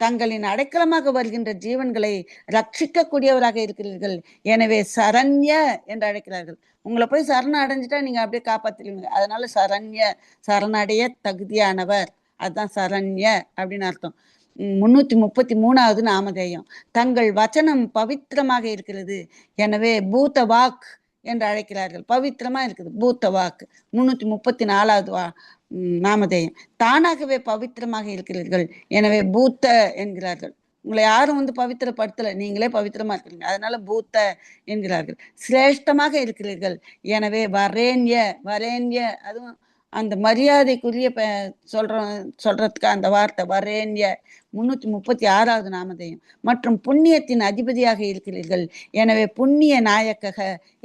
தங்களின் அடைக்கலமாக வருகின்ற ஜீவன்களை ரட்சிக்கக்கூடியவராக இருக்கிறீர்கள், எனவே சரண்ய என்று அழைக்கிறார்கள். உங்களை போய் சரண அடைஞ்சிட்டா நீங்க அப்படியே காப்பாத்திடுவீங்க, அதனால சரண்ய, சரணடைய தகுதியானவர், அதுதான் சரண்ய அப்படின்னு அர்த்தம். 333வது நாமதேயம். தங்கள் வச்சனம் பவித்திரமாக இருக்கிறது, எனவே பூத்த வாக் என்று அழைக்கிறார்கள். பவித்திரமா இருக்குது பூத்த வாக்கு. 334வது நாமதேயம். தானாகவே பவித்திரமாக இருக்கிறீர்கள், எனவே பூத்த என்கிறார்கள். உங்களை யாரும் பவித்திரப்படுத்தல, நீங்களே பவித்திரமா இருக்கிறீங்க, அதனால பூத்த என்கிறார்கள். சிரேஷ்டமாக இருக்கிறீர்கள், எனவே வரேன்ய. வரேன்ய அதுவும் அந்த மரியாதைக்குரிய சொல்றதுக்கு அந்த வார்த்தை வரேன்ய. 336வது நாமதேயம். மற்றும் புண்ணியத்தின் அதிபதியாக இருக்கிறீர்கள், எனவே புண்ணிய நாயக்கக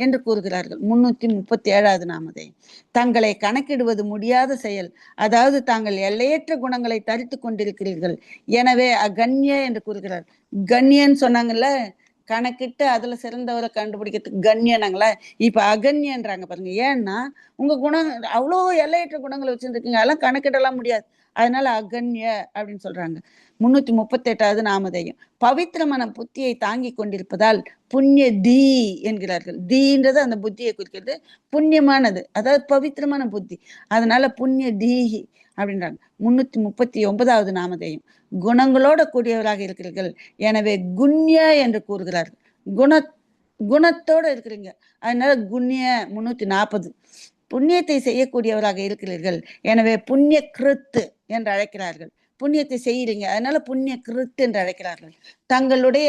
என்று கூறுகிறார்கள். 337வது நாமதேயம். தங்களை கணக்கிடுவது முடியாத செயல், அதாவது தாங்கள் எல்லையற்ற குணங்களை தரித்து கொண்டிருக்கிறீர்கள், எனவே அகண்ய என்று கூறுகிறார். கண்யன்னு சொன்னாங்கல்ல, கணக்கிட்டு அதுல சிறந்தவரை கண்டுபிடிக்கிறதுக்கு கண்யனாங்களா, இப்ப அகண்யன்றாங்க பாருங்க. ஏன்னா உங்க குணம் அவ்வளோ எல்லையற்ற குணங்களை வச்சிருக்கீங்க, அதெல்லாம் கணக்கிடலாம் முடியாது, அதனால அகண்ய அப்படின்னு சொல்றாங்க. 338வது நாமதேயம். பவித்திரமான புத்தியை தாங்கி கொண்டிருப்பதால் புண்ணிய தீ என்கிறார்கள். தீன்றது அந்த புத்தியை குறிக்கிறது, புண்ணியமானது, அதாவது பவித்திரமான புத்தி, அதனால புண்ணிய தீஹி அப்படின்றாங்க. 339வது நாமதேயம். குணங்களோட கூடியவராக இருக்கிறீர்கள், எனவே குண்ய என்று கூறுகிறார்கள். குணத்தோட இருக்கிறீங்க, அதனால குண்ய. 340. புண்ணியத்தை செய்யக்கூடியவராக இருக்கிறீர்கள், எனவே புண்ணிய கிருத்து என்று அழைக்கிறார்கள். புண்ணியத்தை செய்யறீங்க, அதனால புண்ணிய கிருத்து என்று அழைக்கிறார்கள். தங்களுடைய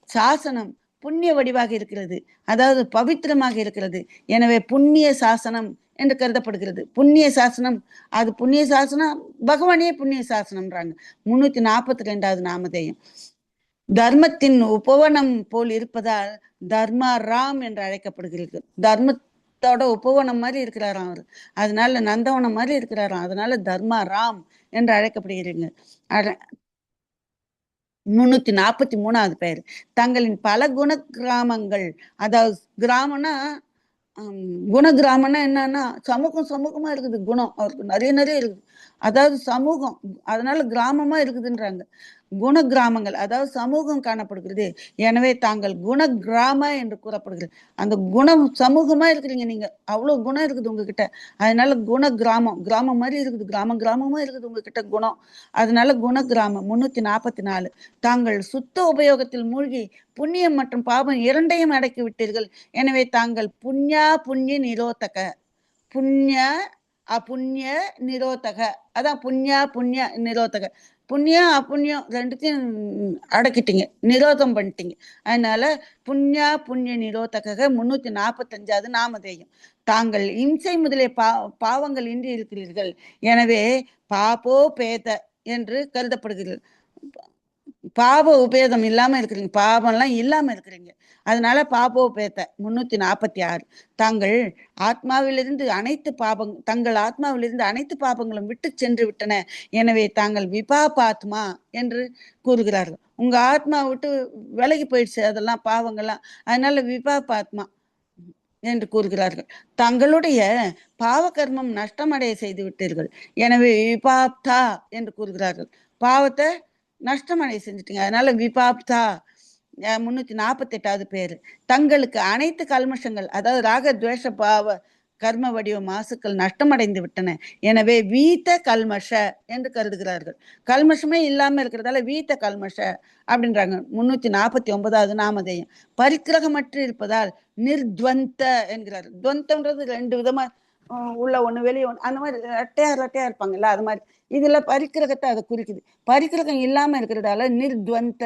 சாசனம் புண்ணிய வடிவாக இருக்கிறது, அதாவது பவித்திரமாக இருக்கிறது, எனவே புண்ணிய சாசனம் என்று கருதப்படுகிறது. புண்ணிய சாசனம், அது புண்ணிய சாசனம், பகவானே புண்ணிய சாசனம்ன்றாங்க. 342வது நாமதேயம். தர்மத்தின் உபவனம் போல் இருப்பதால் தர்மா ராம் என்று அழைக்கப்படுகிறது. தர்மத்தோட உபவனம் மாதிரி இருக்கிறாராம் அவர், அதனால நந்தவனம் மாதிரி இருக்கிறாராம், அதனால தர்மா ராம் என்று அழைக்கப்படுகிறீங்க. 343வது பேர். தங்களின் பல குண கிராமங்கள், அதாவது கிராமம்னா குண கிராமம்னா என்னன்னா சமூகமா இருக்குது, குணம் அவருக்கு நிறைய நிறைய இருக்குது, அதாவது சமூகம், அதனால கிராமமா இருக்குதுன்றாங்க. குண கிராமங்கள் அதாவது சமூகம் காணப்படுகிறது, எனவே தாங்கள் குண கிராம என்று கூறப்படுகிறது. அந்த குணம் சமூகமா இருக்கிறீங்க நீங்க, அவ்வளவு குணம் இருக்குது உங்ககிட்ட, அதனால குண கிராமம், கிராமம் மாதிரி இருக்குது, கிராமமா இருக்குது உங்ககிட்ட குணம், அதனால குண கிராமம். 344. தாங்கள் சுத்த உபயோகத்தில் மூழ்கி புண்ணியம் மற்றும் பாவம் இரண்டையும் அடக்கி விட்டீர்கள், எனவே தாங்கள் புண்ணிய நிரோதக. புண்ணிய அபுண்ணிய நிரோதக, அதான் புண்ணிய நிரோதக. புண்ணியம் அப்புண்ணியம் ரெண்டுத்தையும் அடக்கிட்டீங்க, நிரோதம் பண்ணிட்டீங்க, அதனால புண்ணிய நிரோதக. 345வது நாமதேயம். தாங்கள் இம்சை முதலிய பாவங்கள் இன்றி இருக்கிறீர்கள், எனவே பாபோ பேத என்று கருதப்படுகிறது. பாப உபேதம் இல்லாம இருக்கிறீங்க, பாவம்லாம் இல்லாம இருக்கிறீங்க, அதனால பாபோபேத. 346. தங்கள் ஆத்மாவிலிருந்து அனைத்து பாபங்களும் விட்டு சென்று விட்டன, எனவே தாங்கள் விபாபாத்மா என்று கூறுகிறார்கள். உங்க ஆத்மா விட்டு விலகி போயிடுச்சு அதெல்லாம் பாவங்கள்லாம், அதனால விபாபாத்மா என்று கூறுகிறார்கள். தங்களுடைய பாவ கர்மம் நஷ்டமடைய செய்து விட்டீர்கள், எனவே விபாப்தா என்று கூறுகிறார்கள். பாவத்தை நஷ்டமடைய செஞ்சுட்டீங்க, அதனால விபாப்தா. 348வது பேரு. தங்களுக்கு அனைத்து கல்மஷங்கள், அதாவது ராக துவேஷ பாவ கர்ம வடிவ மாசுக்கள் நஷ்டமடைந்து விட்டன. எனவே வீத்த கல்மஷ என்று கருதுகிறார்கள். கல்மஷமே இல்லாம இருக்கிறதால வீத்த கல்மஷ அப்படின்றாங்க. 349வது நாமதேயம். பரிக்கிரகமற்று இருப்பதால் நிர்த்வந்த என்கிறார். துவந்தம்ன்றது 2 விதமா உள்ள ஒண்ணு வெளியே ஒண்ணு, அந்த மாதிரி ரெட்டையா இருப்பாங்கல்ல, அது மாதிரி இதுல பரிக்கிரகத்தை அதை குறிக்குது. பரிக்கிரகம் இல்லாம இருக்கிறதால நிர்த்வந்த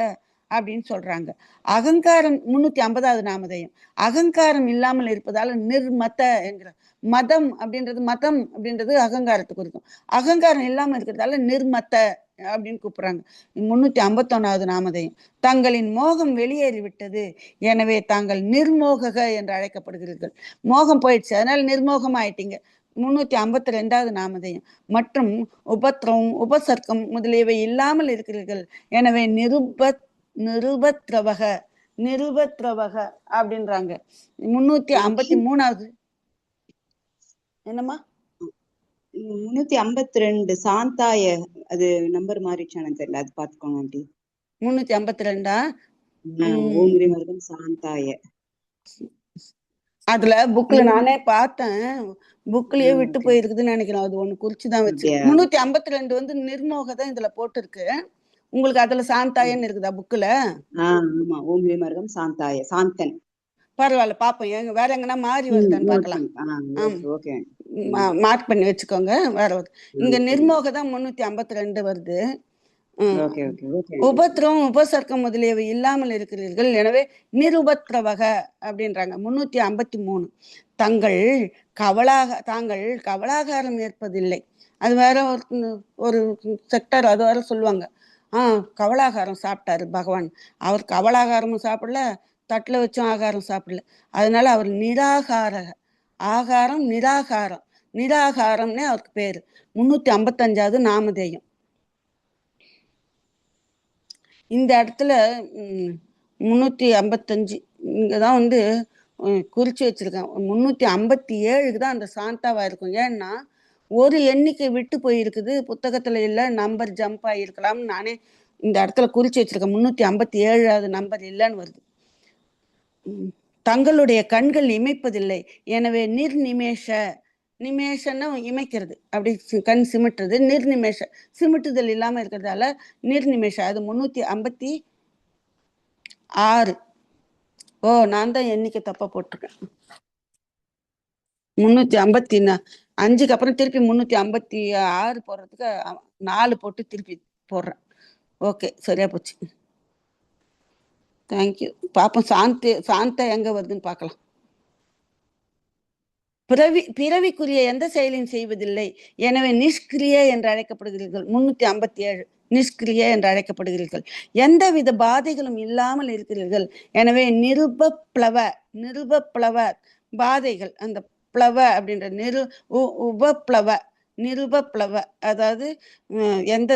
அப்படின்னு சொல்றாங்க. அகங்காரம் 350வது நாமதேயம். அகங்காரம் இல்லாமல் இருப்பதால நிர்மத என்கிற. மதம் அப்படின்றது அகங்காரத்தை குறிக்கும். அகங்காரம் இல்லாம இருக்கிறதால நிர்மத அப்படின்னு கூப்பிடுறாங்க. 351வது நாமதேயம். தங்களின் மோகம் வெளியேறிவிட்டது, எனவே தாங்கள் நிர்மோக என்று அழைக்கப்படுகிறீர்கள். மோகம் போயிடுச்சு, அதனால நிர்மோகம் ஆயிட்டீங்க. 352வது நாமதேயம். மற்றும் உபத்திரம் உபசர்க்கம் முதலியவை இல்லாமல் இருக்கிறீர்கள், எனவே நிருபத்ரவக அப்படின்றாங்க. 353வது என்னம்மா 352 சாந்தாய, அது நம்பர் மாறிச்சானு தெரியல, அது பாத்துக்கோங்க ஆண்டி. 352 ஓம் சாந்தாய. அதுல புக்ல நானே பார்த்தேன், புக்லயே விட்டு போயிருக்குதுன்னு நினைக்கிறேன். அது ஒண்ணு குறிச்சுதான் வச்சு. 352 வந்து நிர்மோக தான் இதுல போட்டு இருக்கு. உங்களுக்கு அதுல சாந்தாயன்னு இருக்குதா புக்ல? ஆமா, ஓம் மார்க்கம் சாந்தாய, சாந்தன். பரவாயில்ல, பாப்போம். வேற எங்கன்னா மாறி வருதான்னு பாக்கலாம். மார்க் பண்ணி வச்சுக்கோங்க. வேற இங்க நிர்மோக தான் 352 வருது. உபத்திரம் உபசர்க்கம் முதலியவை இல்லாமல் இருக்கிறீர்கள், எனவே நிருபத்ரவக அப்படின்றாங்க. 353. தாங்கள் கவலாகாரம் ஏற்பதில்லை. அது வேற ஒரு செக்டர், அது வேற சொல்லுவாங்க. கவலாகாரம் சாப்பிட்டாரு பகவான். அவர் கவலாகாரமும் சாப்பிடல, தட்டுல வச்சும் ஆகாரம் சாப்பிடல. அதனால அவர் ஆகாரம் நிராகாரம்னே அவருக்கு பேரு. 355வது நாமதேயம். இந்த இடத்துல 355 இங்கதான் வந்து குறிச்சு வச்சிருக்கேன். 357க்கு தான் அந்த சாந்தாவா இருக்கும். ஏன்னா ஒரு எண்ணிக்கை விட்டு போயிருக்குது, புத்தகத்துல இல்ல, நம்பர் ஜம்ப் ஆகிருக்கலாம்னு நானே இந்த இடத்துல குறிச்சு வச்சிருக்கேன். 357வது நம்பர் இல்லைன்னு வருது. தங்களுடைய கண்கள் இமைப்பதில்லை, எனவே நிமேஷன்னா இமைக்கிறது, அப்படி கண் சிமிட்டுறது. நிர்நிமேஷ சிமிட்டுதல் இல்லாம இருக்கிறதால நிர்நிமேஷ. அது 356. நான் தான் எண்ணிக்கை தப்பா போட்டிருக்கேன். 355க்கு அப்புறம் திருப்பி 356 போடுறதுக்கு 4 போட்டு திருப்பி போடுறேன். ஓகே, சரியா போச்சு. தேங்க்யூ. பாப்போம் சாந்த எங்க வருதுன்னு பார்க்கலாம். பிறவிக்குரிய எந்த செயலையும் செய்வதில்லை, எனவே நிஷ்கிரிய என்று அழைக்கப்படுகிறீர்கள். 357 நிஷ்கிரிய என்று அழைக்கப்படுகிறீர்கள். எந்தவித பாதைகளும் இல்லாமல் இருக்கிறீர்கள், எனவே நிருபப்ளவ பாதைகள். அந்த பிளவ அப்படின்ற நிருபப்ளவ அதாவது எந்த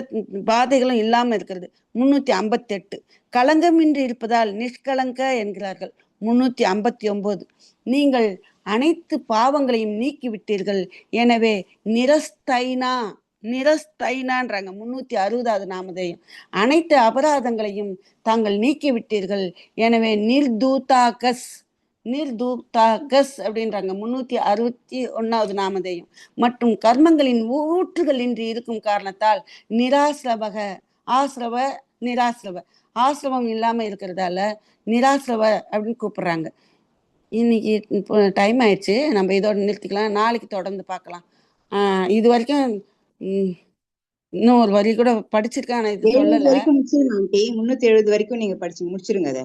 பாதைகளும் இல்லாம இருக்கிறது. 358 களங்கமின்றி இருப்பதால் நிஷ்கலங்க என்கிறார்கள். 359 நீங்கள் அனைத்து பாவங்களையும் நீக்கிவிட்டீர்கள், எனவே நிரஸ்தைனான்றாங்க. 360வது நாமதேயம். அனைத்து அபராதங்களையும் தாங்கள் நீக்கிவிட்டீர்கள், எனவே நிர்தூதாகஸ் அப்படின்றாங்க. 361வது நாமதேயம். மற்றும் கர்மங்களின் ஊற்றுகள் இன்றி இருக்கும் காரணத்தால் ஆசிரவம் இல்லாம இருக்கிறதால நிராசிரவ அப்படின்னு கூப்பிடுறாங்க. இன்னைக்கு இப்போ டைம் ஆயிடுச்சு, நம்ம இதோட நிறுத்திக்கலாம். நாளைக்கு தொடர்ந்து பார்க்கலாம். இது வரைக்கும் இன்னும் ஒரு வரி கூட படிச்சிருக்கேன், ஆனா இது சொல்லல. 370 வரைக்கும் நீங்க படிச்சு முடிச்சிருங்க. அதை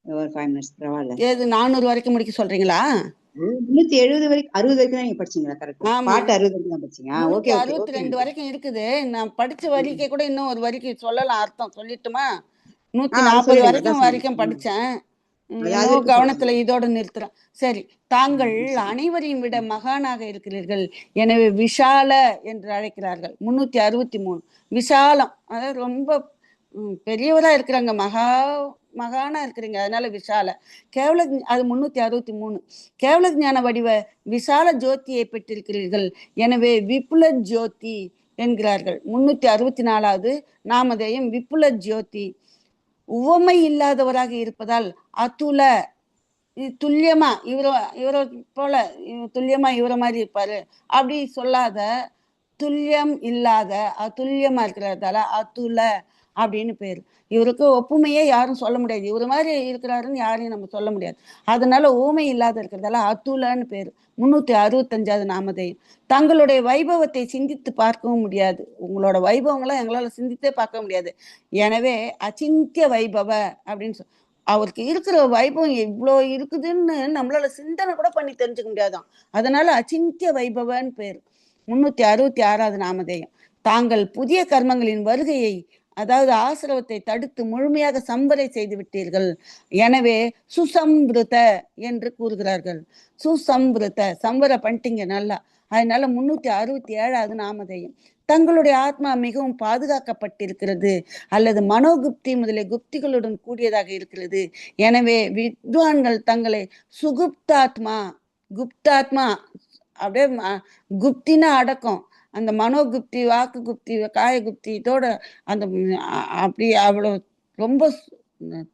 ஒரு 5 minutes பரவாயில்ல. ஏது 400 வரைக்கும் முடிக்க சொல்றீங்களா? 370 வரைக்கும் 60 வரைக்கும் நீங்க படிச்சீங்களா? கரெக்ட். பாட்டு 60 வரைக்கும் தான் படிச்சீங்க. ஓகே, 62 வரைக்கும் இருக்குது. நான் படிச்ச வரிக்கே கூட இன்னும் ஒரு வரிக்கு சொல்லலாம், அர்த்தம் சொல்லிட்டுமா? 140 வரைக்கும் படிச்சேன். கவனத்துல இதோட நிறுத்துறேன். சரி, தாங்கள் அனைவரையும் விட மகானாக இருக்கிறீர்கள், எனவே விஷால என்று அழைக்கிறார்கள். 363 விஷாலம், அதாவது ரொம்ப பெரியவரா இருக்கிறாங்க, மகானா இருக்கிறீங்க, அதனால விஷால. கேவல அது 363 கேவல ஞான வடிவ விஷால ஜோதியை பெற்றிருக்கிறீர்கள், எனவே விபுல ஜோதி என்கிறார்கள். 364வது நாமதேயம் விபுல ஜோதி. உவமை இல்லாதவராக இருப்பதால் அதுல துல்லியமா இவரை போல துல்லியமா இவரை மாதிரி இருப்பாரு அப்படி சொல்லாத, துல்லியம் இல்லாத அதுல்லியமா இருக்கிறதால அதுல அப்படின்னு பேரு. இவருக்கு ஒப்புமையே யாரும் சொல்ல முடியாது, இவரு மாதிரி இருக்கிறாருன்னு யாரையும் நம்ம சொல்ல முடியாது. அதனால ஊமை இல்லாத இருக்கிறதால அதுலன்னு பேரு. 365வது நாமதேயம். தங்களுடைய வைபவத்தை சிந்தித்து பார்க்கவும் முடியாது. உங்களோட வைபவங்களை எங்களால சிந்தித்தே பார்க்க முடியாது. எனவே அச்சிந்திய வைபவ அப்படின்னு அவருக்கு இருக்கிற வைபவம் இவ்வளோ இருக்குதுன்னு நம்மளால சிந்தனை கூட பண்ணி தெரிஞ்சுக்க முடியாதான். அதனால அச்சிந்திய வைபவன்னு பேரு. 366வது நாமதேயம். தாங்கள் புதிய கர்மங்களின் வருகையை, அதாவது ஆசிரவத்தை தடுத்து முழுமையாக சம்பரை செய்து விட்டீர்கள். எனவே சுசம்பிருத என்று கூறுகிறார்கள். சுசம்பிருத சம்பர பண்ணிட்டீங்க நல்லா. அதனால 367வது நாமதேயம். தங்களுடைய ஆத்மா மிகவும் பாதுகாக்கப்பட்டிருக்கிறது அல்லது மனோகுப்தி முதலிய குப்திகளுடன் கூடியதாக இருக்கிறது. எனவே வித்வான்கள் தங்களை சுகுப்தாத்மா, குப்தாத்மா அப்படியே குப்தினா அடக்கம், அந்த மனோகுப்தி, வாக்கு குப்தி, காய குப்தி இதோட அந்த அப்படி அவ்வளோ ரொம்ப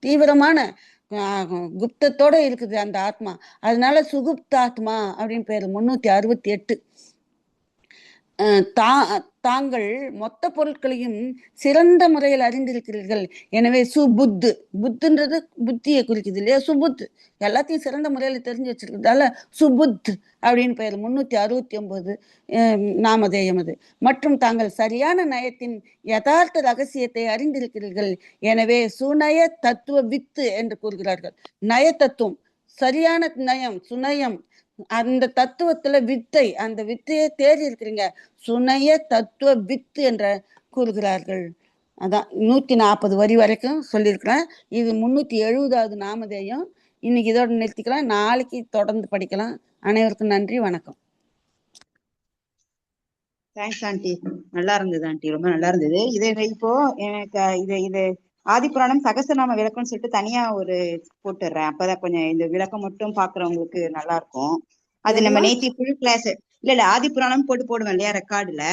தீவிரமான குப்தத்தோட இருக்குது அந்த ஆத்மா. அதனால சுகுப்தாத்மா அப்படின்னு பேரு. 368. தாங்கள் மொத்த பொருட்களையும் சிறந்த முறையில் அறிந்திருக்கிறீர்கள். எனவே சுபுத்து, புத்துன்றது புத்தியை குறிக்குது இல்லையா, சுபுத் எல்லாத்தையும் சிறந்த முறையில் தெரிஞ்சு வச்சிருக்கிறதால சுபுத் அப்படின்னு பெயர். 369 நாமதேயம் அது. மற்றும் தாங்கள் சரியான நயத்தின் யதார்த்த ரகசியத்தை அறிந்திருக்கிறீர்கள். எனவே சுநய தத்துவ வித்து என்று கூறுகிறார்கள். நய தத்துவம், சரியான நயம், சுநயம், அந்த தத்துவத்துல வித்தை, அந்த வித்தையை தேடி இருக்கிறீங்க. சுனைய தத்துவ வித்து என்ற கூறுகிறார்கள். அதான் 140 வரி வரைக்கும் சொல்லியிருக்கிறேன். இது 370வது நாமதேயம். இன்னைக்கு இதோட நிறுத்திக்கலாம், நாளைக்கு தொடர்ந்து படிக்கலாம். அனைவருக்கும் நன்றி, வணக்கம். தேங்க்ஸ் ஆண்டி, நல்லா இருந்தது ஆண்டி, ரொம்ப நல்லா இருந்தது. இது இப்போ எனக்கு இது ஆதிபுராணம் சகசநாம விளக்கம்னு சொல்லிட்டு தனியா ஒரு போட்டுடுறேன். அப்பதான் கொஞ்சம் இந்த விளக்கம் மட்டும் பாக்குறவங்களுக்கு நல்லா இருக்கும். அது நம்ம நேத்தி ஃபுல் கிளாஸ் இல்ல ஆதிபுராணம் போடுவேன் இல்லையா ரெக்கார்டுல,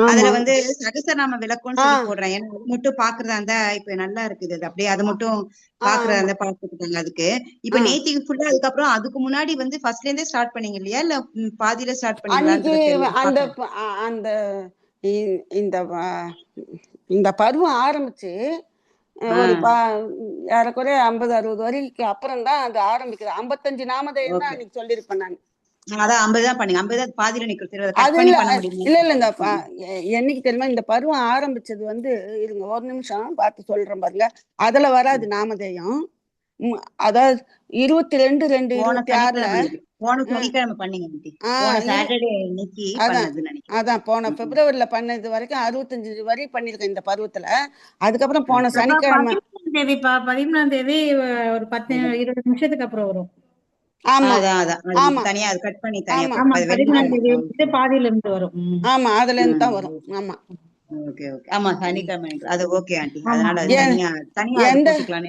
அதுல வந்து சகசநாம விளக்கம்னு சொல்லி போடுறேன். ஏன்னா அது மட்டும் பாக்குறதா இருந்தா இப்ப நல்லா இருக்குது, அது அப்படியே அதை மட்டும் பாக்குறதா இருந்தா பாத்துக்கிட்டாங்க. அதுக்கு இப்ப நேத்திக்கு ஃபுல்லா, அதுக்கப்புறம் அதுக்கு முன்னாடி வந்து ஃபர்ஸ்ட்ல இருந்தே ஸ்டார்ட் பண்ணீங்க இல்லையா, இல்ல பாதியில ஸ்டார்ட் பண்ணீங்களான்னு இந்த பருவம் ஆரம்பிச்சு ஒரு ஏறக்குறைய 50-60 வரைக்கு அப்புறம் தான் அது ஆரம்பிக்குது. 55 நாமதேயம் தான் அன்னைக்கு சொல்லியிருப்பேன் நான். அதான் 50 தான் பண்ணீங்க. 50 தான் பாதியில நிக்கிறது. இல்ல இந்த என்னைக்கு தெரியுமா இந்த பருவம் ஆரம்பிச்சது வந்து, இருங்க ஒரு நிமிஷம் பார்த்து சொல்றேன் பாருங்க. அதுல வராது நாமதேயம். அதாவது 22/2/26 போன சனிக்கிழமை பண்ணீங்க. அதான் போன பிப்ரவரியில பண்ணது வரைக்கும் 65 வரை பண்ணிருக்கேன் இந்த பருவத்துல. அதுக்கப்புறம் போன சனிக்கிழமை 13ஆம் தேதி ஒரு 10-20 நிமிஷத்துக்கு அப்புறம் வரும். ஆமா ஆமா தனியா அது கட் பண்ணி தனியா பாதியில இருந்து வரும். ஆமா அதுல இருந்து தான் வரும். ஆமா ஓகே ஓகே. ஆமா சனிக்கிழமை அது ஓகே ஆண்டி. அதனால தனியா தனியா போட்டுக்கலாம்.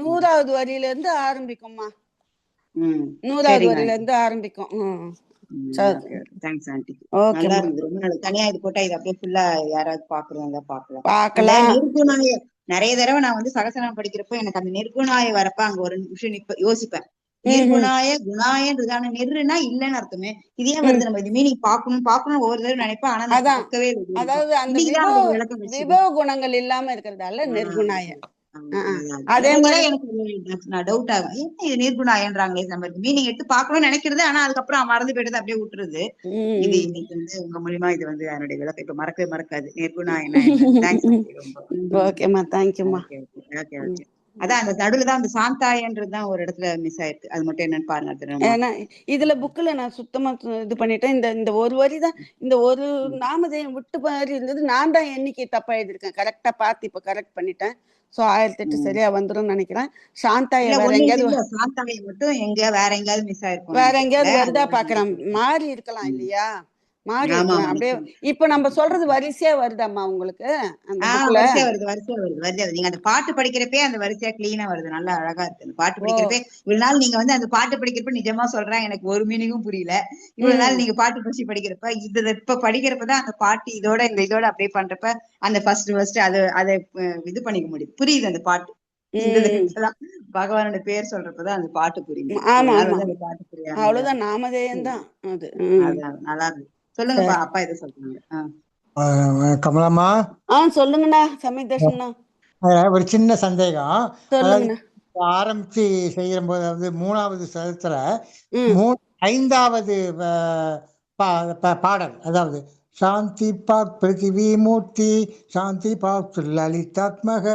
100வது வரியில இருந்து ஆரம்பிக்கும்மா. 100வது வரியில இருந்து ஆரம்பிக்கும். தேங்க்ஸ் ஆண்டி, நல்லா இருந்தது, ரொம்ப நல்லா. தனியா இது போட்டா இது அப்படியே ஃபுல்லா யாராவது பாக்குறவங்க பார்க்கலாம். நிர்குணாய நிறைய தடவை நான் வந்து சகசனம் படிக்கிறப்ப எனக்கு அந்த நிர்குணாய வரப்ப அங்க ஒரு நிமிஷம் யோசிப்பேன். நிர்குணாய குணாயன்றதான நெருன்னா இல்லன்னு அர்த்தமே. இது ஏன் வருது, நம்ம இது மீனிங் பாக்கணும் ஒவ்வொரு தடவை நினைப்பேன். ஆனா நான் பார்க்கவே இல்லை. அதாவது அந்த விபவ குணங்கள் இல்லாம இருக்கிறதால நிர்குணாய. அதே மாதிரி எனக்கு நான் டவுட் ஆகும், என்ன இது நிர்குணாயன்றாங்களே, நம்ம மீனிங் எடுத்து பார்க்கணும்னு நினைக்கிறது, ஆனா அதுக்கப்புறம் மறந்து போயிடுது, அப்படியே விட்டுருது. இது இன்னைக்கு வந்து உங்க மூலியமா இது வந்து அதனுடைய விளக்கம் இப்ப மறக்கவே மறக்காது. நிர்குணாயன். ஓகேமா, தேங்க்யூமா. Okay okay. அதான் அந்த நடுவுலதான் அந்த சாந்தாயன்றதுதான் ஒரு இடத்துல மிஸ் ஆயிருக்கு. அது மட்டும் என்னன்னு பாருங்க. ஏன்னா இதுல புக்ல நான் சுத்தமா இது பண்ணிட்டேன். இந்த ஒரு வரிதான், இந்த ஒரு நாமதேயம் விட்டு மாதிரி இருந்தது. நான் தான் எண்ணிக்கை தப்பா எழுதிருக்கேன். கரெக்டா பார்த்து இப்ப கரெக்ட் பண்ணிட்டேன். சோ 1008 சரியா வந்துரும் நினைக்கிறேன். சாந்தாய வேற எங்கேயாவது, சாந்தாய மட்டும் எங்க வேற எங்கேயாவது மிஸ் ஆயிருக்கும், வேற எங்கேயாவது வருதா பாக்குறேன். மாறி இருக்கலாம் இல்லையா, மாறி இருக்கலாம். அப்படியே இப்ப நம்ம சொல்றது வரிசையா வருதாம்மா உங்களுக்கு? வரிசையா வருது. நீங்க அந்த பாட்டு படிக்கிறப்பே அந்த வரிசையா கிளீனா வருது, நல்லா அழகா இருக்கு. அந்த பாட்டு படிக்கிறப்பே இவ்வளவு நாள் நீங்க வந்து அந்த பாட்டு படிக்கிறப்ப நிஜமா சொல்றேன், எனக்கு ஒரு மீனிங்கும் புரியல. இவ்வளவு நாள் நீங்க பாட்டு பற்றி படிக்கிறப்ப இப்ப படிக்கிறப்பதான் அந்த பாட்டு இதோட அப்படியே பண்றப்ப அந்த ஃபர்ஸ்ட் அதை இது பண்ணிக்க முடியும், புரியுது அந்த பாட்டு. இந்த ம். இப்பதான் பகவானோட பேர் சொல்றப்பதான் அந்த பாட்டு புரியுது. ஆமா இவ்வளவு நாள் ஆமா வந்து அந்த பாட்டு புரியாம அவ்வளவுதான் நாமதேயம் தான் அது. அதான் நல்லா இருக்கு. சொல்லுங்கப்பா, சரி. அப்பா எதை சொல்றாங்க? கமலம்மா, சொல்லுங்கண்ணா சமீர் தர்ஷனா. ஒரு சின்ன சந்தேகம். அதாவது சொல்லுங்கண்ணா. ஆரம்பிச்சு செய்யும் போது, அதாவது 3வது சதத்துல ம் 5வது பாடல், அதாவது சாந்தி பாக் பிருத்திவி மூர்த்தி சாந்தி பாக் லலிதாத்மக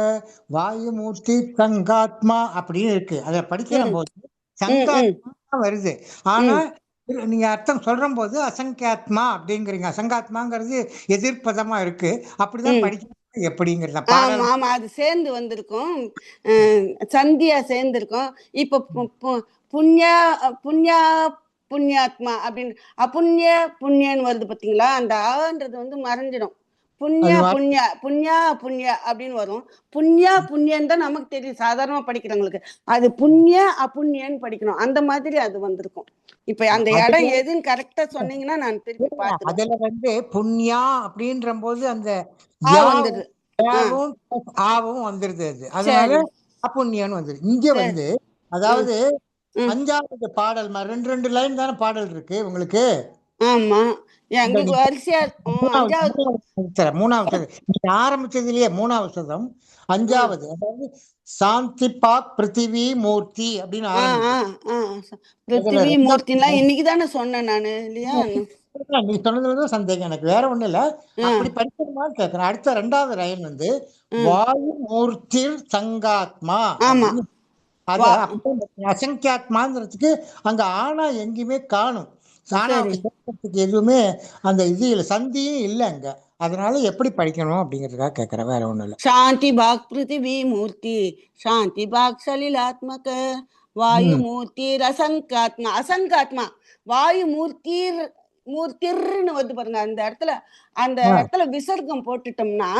வாயுமூர்த்தி சங்காத்மா அப்படின்னு இருக்கு. அதை படிக்கிற ம் போது ம் ம் சங்காத்மா வருது. ஆனா ம் நீங்க அர்த்தம் சொல்ற போது அசங்கியாத்மா அப்படிங்கிறீங்க. அசங்காத்மாங்கிறது எதிர்ப்பதமா இருக்கு. அப்படிதான் ம் படிக்கிறது எப்படிங்கிறத ஆமா பாடல். ஆமா அது சேர்ந்து வந்திருக்கும். சந்தியா சேர்ந்திருக்கும். இப்ப புண்ணியா புண்ணியா புண்ணியாத்மா அப்படின்னு அப்புண்ணிய புண்ணியன்னு வருது பாத்தீங்களா, அந்த ஆன்றது வந்து மறைஞ்சிடும். புண்ணியா அது புண்ணியா புண்ணியா புண்ணியா அப்படின்னு வரும். புண்ணியா புண்ணியன்னு தான் நமக்கு தெரியும் சாதாரணமா படிக்கிறவங்களுக்கு. அது புண்ணிய அப்புண்ணியன்னு படிக்கணும். அந்த மாதிரி அது வந்திருக்கும். இப்ப அந்த அதுல இடம் எதுன்னு கரெக்டா சொன்னீங்கன்னா நான் திருப்பி பார்த்துடுவேன். அதுல வந்து புண்ணியா அப்படின்ற போது அந்த வந்துடுது. யாவும் ஆவும் வந்துருது. அதனால சரி அப்புண்ணியான்னு வந்துருது. இங்க சரி. வந்து ம் அதாவது ம் 5வது பாடல் ரெண்டு ரெண்டு லைன் தானே பாடல் இருக்கு உங்களுக்கு. ஆமா இந்த எங்களுக்கு வரிசையா அஞ்சாவது. மூணாவது சதம் நீங்க ஆரம்பிச்சதுலயே 3வது சதம் ஆ 5வது, அதாவது சாந்தி பாக் பிருத்திவி மூர்த்தி அப்படின்னு ஆ ஆ ஆரம்பிக்கும். ஆ அதுல பிருத்திவி மூர்த்திலாம் 2வது இன்னைக்கு தானே சொன்னேன் நானு இல்லையா? நீ சொன்னதுலதான் சந்தேகம், எனக்கு வேற ஒண்ணு இல்ல. ஆ அப்படி படிக்கணுமான்னு கேக்குறேன். அடுத்த 2வது லைன் வந்து ஆ வாயு மூர்த்திர் சங்காத்மா ஆமா அப்படின்னு. அத வா அப்படியே அசங்கியாத்மாங்கிறதுக்கு அங்க ஆனா எங்கேயுமே காணும். சரி. ஆனாவுக்கு சேர்க்கறதுக்கு எதுவுமே அந்த இது இல்லை, சந்தியும் இல்லை அங்க. அதனால எப்படி படிக்கணும் அப்படிங்கிறதுக்காக கேட்கறேன், வேற ஒண்ணும் இல்லை. शांति भाग पृथ्वी मूर्ति शांति भाग सलिलात्मक वायु ம் मूर्ति असंकात्मा असंकात्मा வாயு மூர்த்திர் மூர்த்திர்னு வந்து பாருங்க. அந்த ஆ இடத்துல விசர்க்கம் போட்டுட்டோம்னா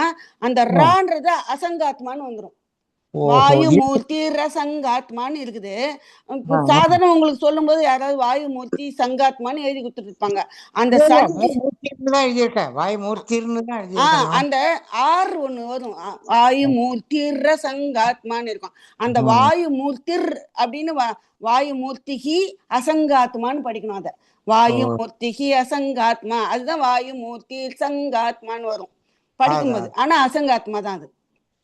அந்த ஆ ரான்றது அசங்காத்மான்னு வந்துடும். ஓஹோ வாயு மூர்த்தி ரசங்காத்மான்னு இருக்குது. ஆ ஆ. சாதாரண உங்களுக்கு சொல்லும் போது யாராவது வாயு மூர்த்தி சங்காத்மான்னு எழுதி கொடுத்துட்டு இருப்பாங்க. அந்த இல்ல இல்ல, சந்தி வாயுமூர்த்தின்னு தான் எழுதியிருக்கேன். வாயுமூர்த்தின்னு தான் எழுதியிருக்கேன். அந்த ஆர் ஒண்ணு வரும். வாயு மூர்த்திர் சங்காத்மான்னு இருக்கும். அந்த ம். வாயு மூர்த்திர் அப்படின்னு வாயு மூர்த்திகி அசங்காத்மான்னு படிக்கணும். அத ஓ வாயு மூர்த்திகி அசங்காத்மா, அதுதான் வாயு மூர்த்தி சங்காத்மான்னு வரும் படிக்கும்போது. அதான் ஆனா அசங்காத்மா தான் அது.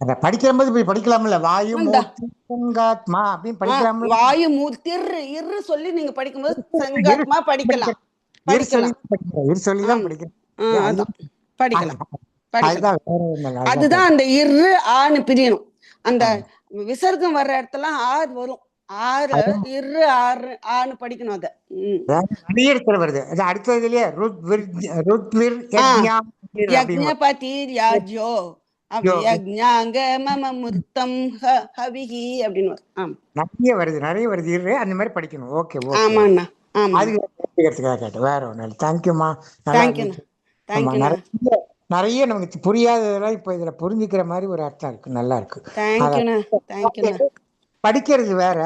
அதை படிக்கிற போது இப்படி படிக்கலாம்ல, வாயு இந்த மூர்த்தி சங்காத்மா அப்படின்னு படிக்கலாம்ல. வாயு மூர்த்திர் இரு சொல்லி நீங்க படிக்கும்போது இரு சங்காத்மா படிக்கலாம். இரு சொல்லி படிக்கலாம். தான் படிக்கிறேன், இரு சொல்லி தான் ஆமா படிக்கிறேன். அதான் அதுதான் படிக்கலாம் படிக்கலாம். அதுதான் வேற ஒண்ணும் இல்லை, அதுதான் அதுதான் கேட்டேன். அந்த இரு ஆன்னு பிரியணும். அந்த ஆமா. விசர்க்கம் வர்ற இடத்துல ஆறு வரும். ஆறு அதுவும் இரு ஆறு ஆன்னு படிக்கணும் அத. அதாவது நிறைய இடத்துல வருது. அது அடுத்ததுலயே ருத்விர் ஆ யஜ்ஞா அப்படின்னு வரும். யஜ்ஞபதிர் யாஜ்யோ அப்படி யோ, யஜ்ஞாங்க மம மிருத்தம் ஹவிஹி அப்படின்னு வரும். ஆமா நிறைய வருது இரு, அந்த மாதிரி படிக்கணும். Okay okay. ஆமாண்ணா ஆமாண்ணா. அதுக்கு கேட்கறதுக்காக கேட்டேன், வேற ஒண்ணும் இல்லை. தேங்க்யூமா, நல்லா தேங்க்யூண்ணா இருந்துச்சு. ஆமா, தேங்க்யூண்ணா நிறைய நிறைய நமக்கு புரியாததெல்லாம் இப்ப இதுல புரிஞ்சுக்கிற மாதிரி ஒரு அர்த்தம் இருக்கு, நல்லா இருக்கு. அதான் தேங்க்யூண்ணா தேங்க்யூண்ணா. படிக்கிறது வேற,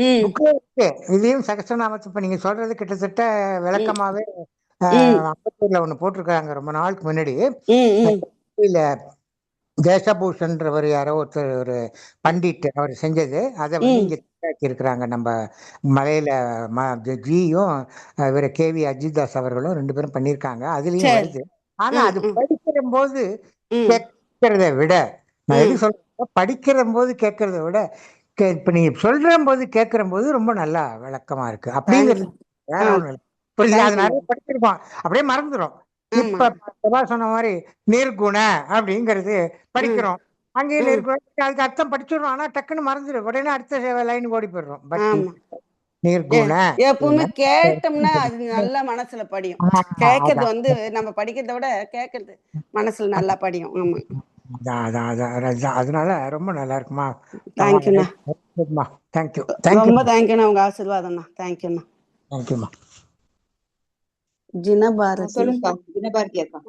ம் புக்ல இருக்கு. இதையும் சகஸ்ரநாமத்தை இப்ப நீங்க சொல்றது கிட்டத்தட்ட ம் விளக்கமாவே ம் அம்பத்தூர்ல ஒண்ணு போட்டிருக்காங்க ரொம்ப நாளுக்கு முன்னாடி. ம் ம் இல்ல, தேசபூஷன்றவர் யாரோ ஒருத்தர், ஒரு பண்டிட், அவர் செஞ்சது. அதை வந்து ம் இங்க ஆக்கி இருக்கிறாங்க. நம்ம மலையில ஜியும் இவர் கேவி அஜிதாஸ் அவர்களும் 2 பேரும் பண்ணியிருக்காங்க. அதுலயும் சரி. வருது. ஆனா ம் அது ம் படிக்கிற போது ம் கேட்கறத விட, நான் எது ம் சொல்றேன், படிக்கிற போது கேட்கறத விட இப்ப நீங்க சொல்ற போது கேட்கிற போது ரொம்ப நல்லா விளக்கமா இருக்கு அப்படிங்கிறது. தேங்க்யூ. வேற ஆ ஒண்ணும் இல்லை. புரியுது, அது தேங்க்யூண்ணா. நிறைய படிச்சிருக்கோம், அப்படியே மறந்துடும். ஆமா. இப்ப பிரபா சொன்ன மாதிரி நிர்குண அப்படிங்கிறது ம் படிக்கிறோம். அங்கேயே ம் நிர்குண, அதுக்கு அர்த்தம் படிச்சிடுறோம். ஆனா டக்குன்னு மறந்துடும், உடனே அடுத்த லைன் ஓடி போயிடுறோம். பட் ஆமா. நிர்குண எப்பவுமே கேட்டோம்னா அது நல்ல மனசுல படியும். கேட்கறது அதான் வந்து நம்ம படிக்கிறத விட கேட்கறது மனசுல நல்லா படியும். ஆமா. அதான் அதான் அதான் அதான். அதனால ரொம்ப நல்லா இருக்குமா. தேங்க்யூண்ணா. தேங்க்யூ தேங்க்யூ ரொம்ப தேங்க்யூண்ணா. உங்க ஆசீர்வாதம்ண்ணா. தேங்க்யூண்ணா. தேங்க்யூமா. ஜினபாரதி சொல்லுங்கப்பா, தினபாரதி அக்கா.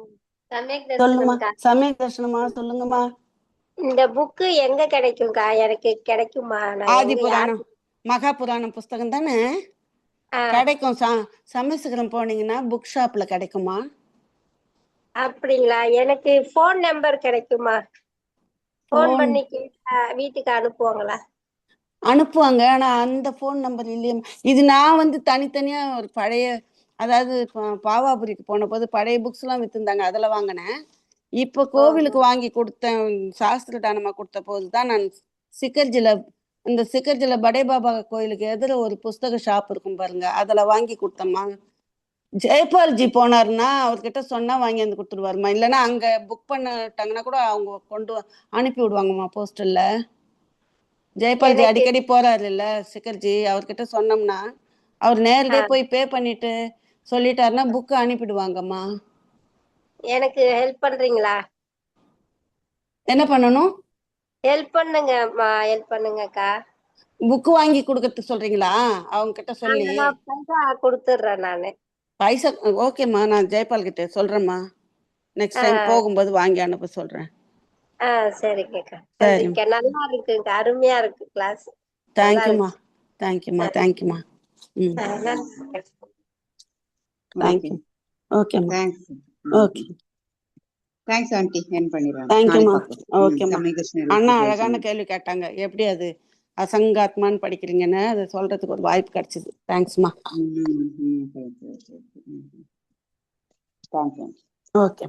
சமயக் சொல்லுமா. தரிசனம்க்கா. சமய தர்ஷனமா சொல்லுங்கம்மா. இந்த புக்கு எங்க கிடைக்கும்க்கா? எனக்கு கிடைக்குமா? நான் ஆதி எங்க யார்? புராணம் மகா புராணம் புஸ்தகம் தானே ஆ, கிடைக்கும். சமயசுகரம் போனீங்கன்னா புக் ஷாப்ல கிடைக்குமா. அப்படிங்களா? எனக்கு போன் நம்பர் கிடைக்குமா? போன் ஃபோன் பண்ணி கேட்டா வீட்டுக்கு அனுப்புவாங்களா? அனுப்புவாங்க. ஆனா அந்த ஃபோன் நம்பர் இல்லையேம்மா. இது நான் வந்து தனித்தனியா ஒரு பழைய, அதாவது பாவாபுரிக்கு போனபோது பழைய புக்ஸ்லாம் வித்துருந்தாங்க. அதில் வாங்கினேன். இப்போ கோவிலுக்கு வாங்கி கொடுத்தேன். சாஸ்திர தானமாக கொடுத்த போது தான் நான் சிக்கர்ஜில, இந்த சிக்கர்ஜில படே பாபா கோயிலுக்கு எதிர ஒரு புஸ்தக ஷாப் இருக்கும் பாருங்க, அதில் வாங்கி கொடுத்தம்மா. ஜெயபால்ஜி போனாருன்னா அவர்கிட்ட சொன்னா வாங்கி வந்து கொடுத்துருவாருமா. இல்லைன்னா அங்கே புக் பண்ணிட்டாங்கன்னா கூட அவங்க அனுப்பி விடுவாங்கம்மா போஸ்டல்ல. ஜெயபால்ஜி எனக்கு அடிக்கடி போறாரு இல்ல சிக்கர்ஜி, அவர்கிட்ட சொன்னோம்னா அவர் நேரடியே போய் பே பண்ணிட்டு சொல்லிட்டாருன்னா புக்கு அனுப்பிடுவாங்கம்மா. எனக்கு ஹெல்ப் பண்றீங்களா? என்ன பண்ணணும்? ஹெல்ப் பண்ணுங்கக்கா. புக்கு வாங்கி கொடுக்கறதுக்கு சொல்றீங்களா? அவங்க கிட்ட சொல்லி நான் பைசா கொடுத்துடுறேன் நானு. பைசா ஓகேம்மா, நான் ஜெயபால் கிட்ட சொல்றேம்மா. நெக்ஸ்ட் டைம் போகும்போது வாங்கி அனுப்ப சொல்றேன். சரிங்கக்கா. சரி, நல்லா இருக்குங்க, அருமையா இருக்கு கிளாஸ். தேங்க்யூம்மா. தேங்க்யூம்மா. தேங்க்யூம்மா. ம், தேங்க்யூ. ஓகேம்மா. தேங்க்ஸ். Okay, thanks aunty. என் பண்ணிடுறேன். தேங்க்யூம்மா. நாளைக்கு பார்ப்போம். ஓகேம்மா. கம்யூனிகேஷன் அண்ணா அழகான கேள்வி கேட்டாங்க. எப்படி அது அசங்காத்மான்னு படிக்கிறீங்கன்னு அதை சொல்றதுக்கு ஒரு வாய்ப்பு கிடைச்சது. தேங்க்ஸ்மா. தேங்க்யூ. ஓகே.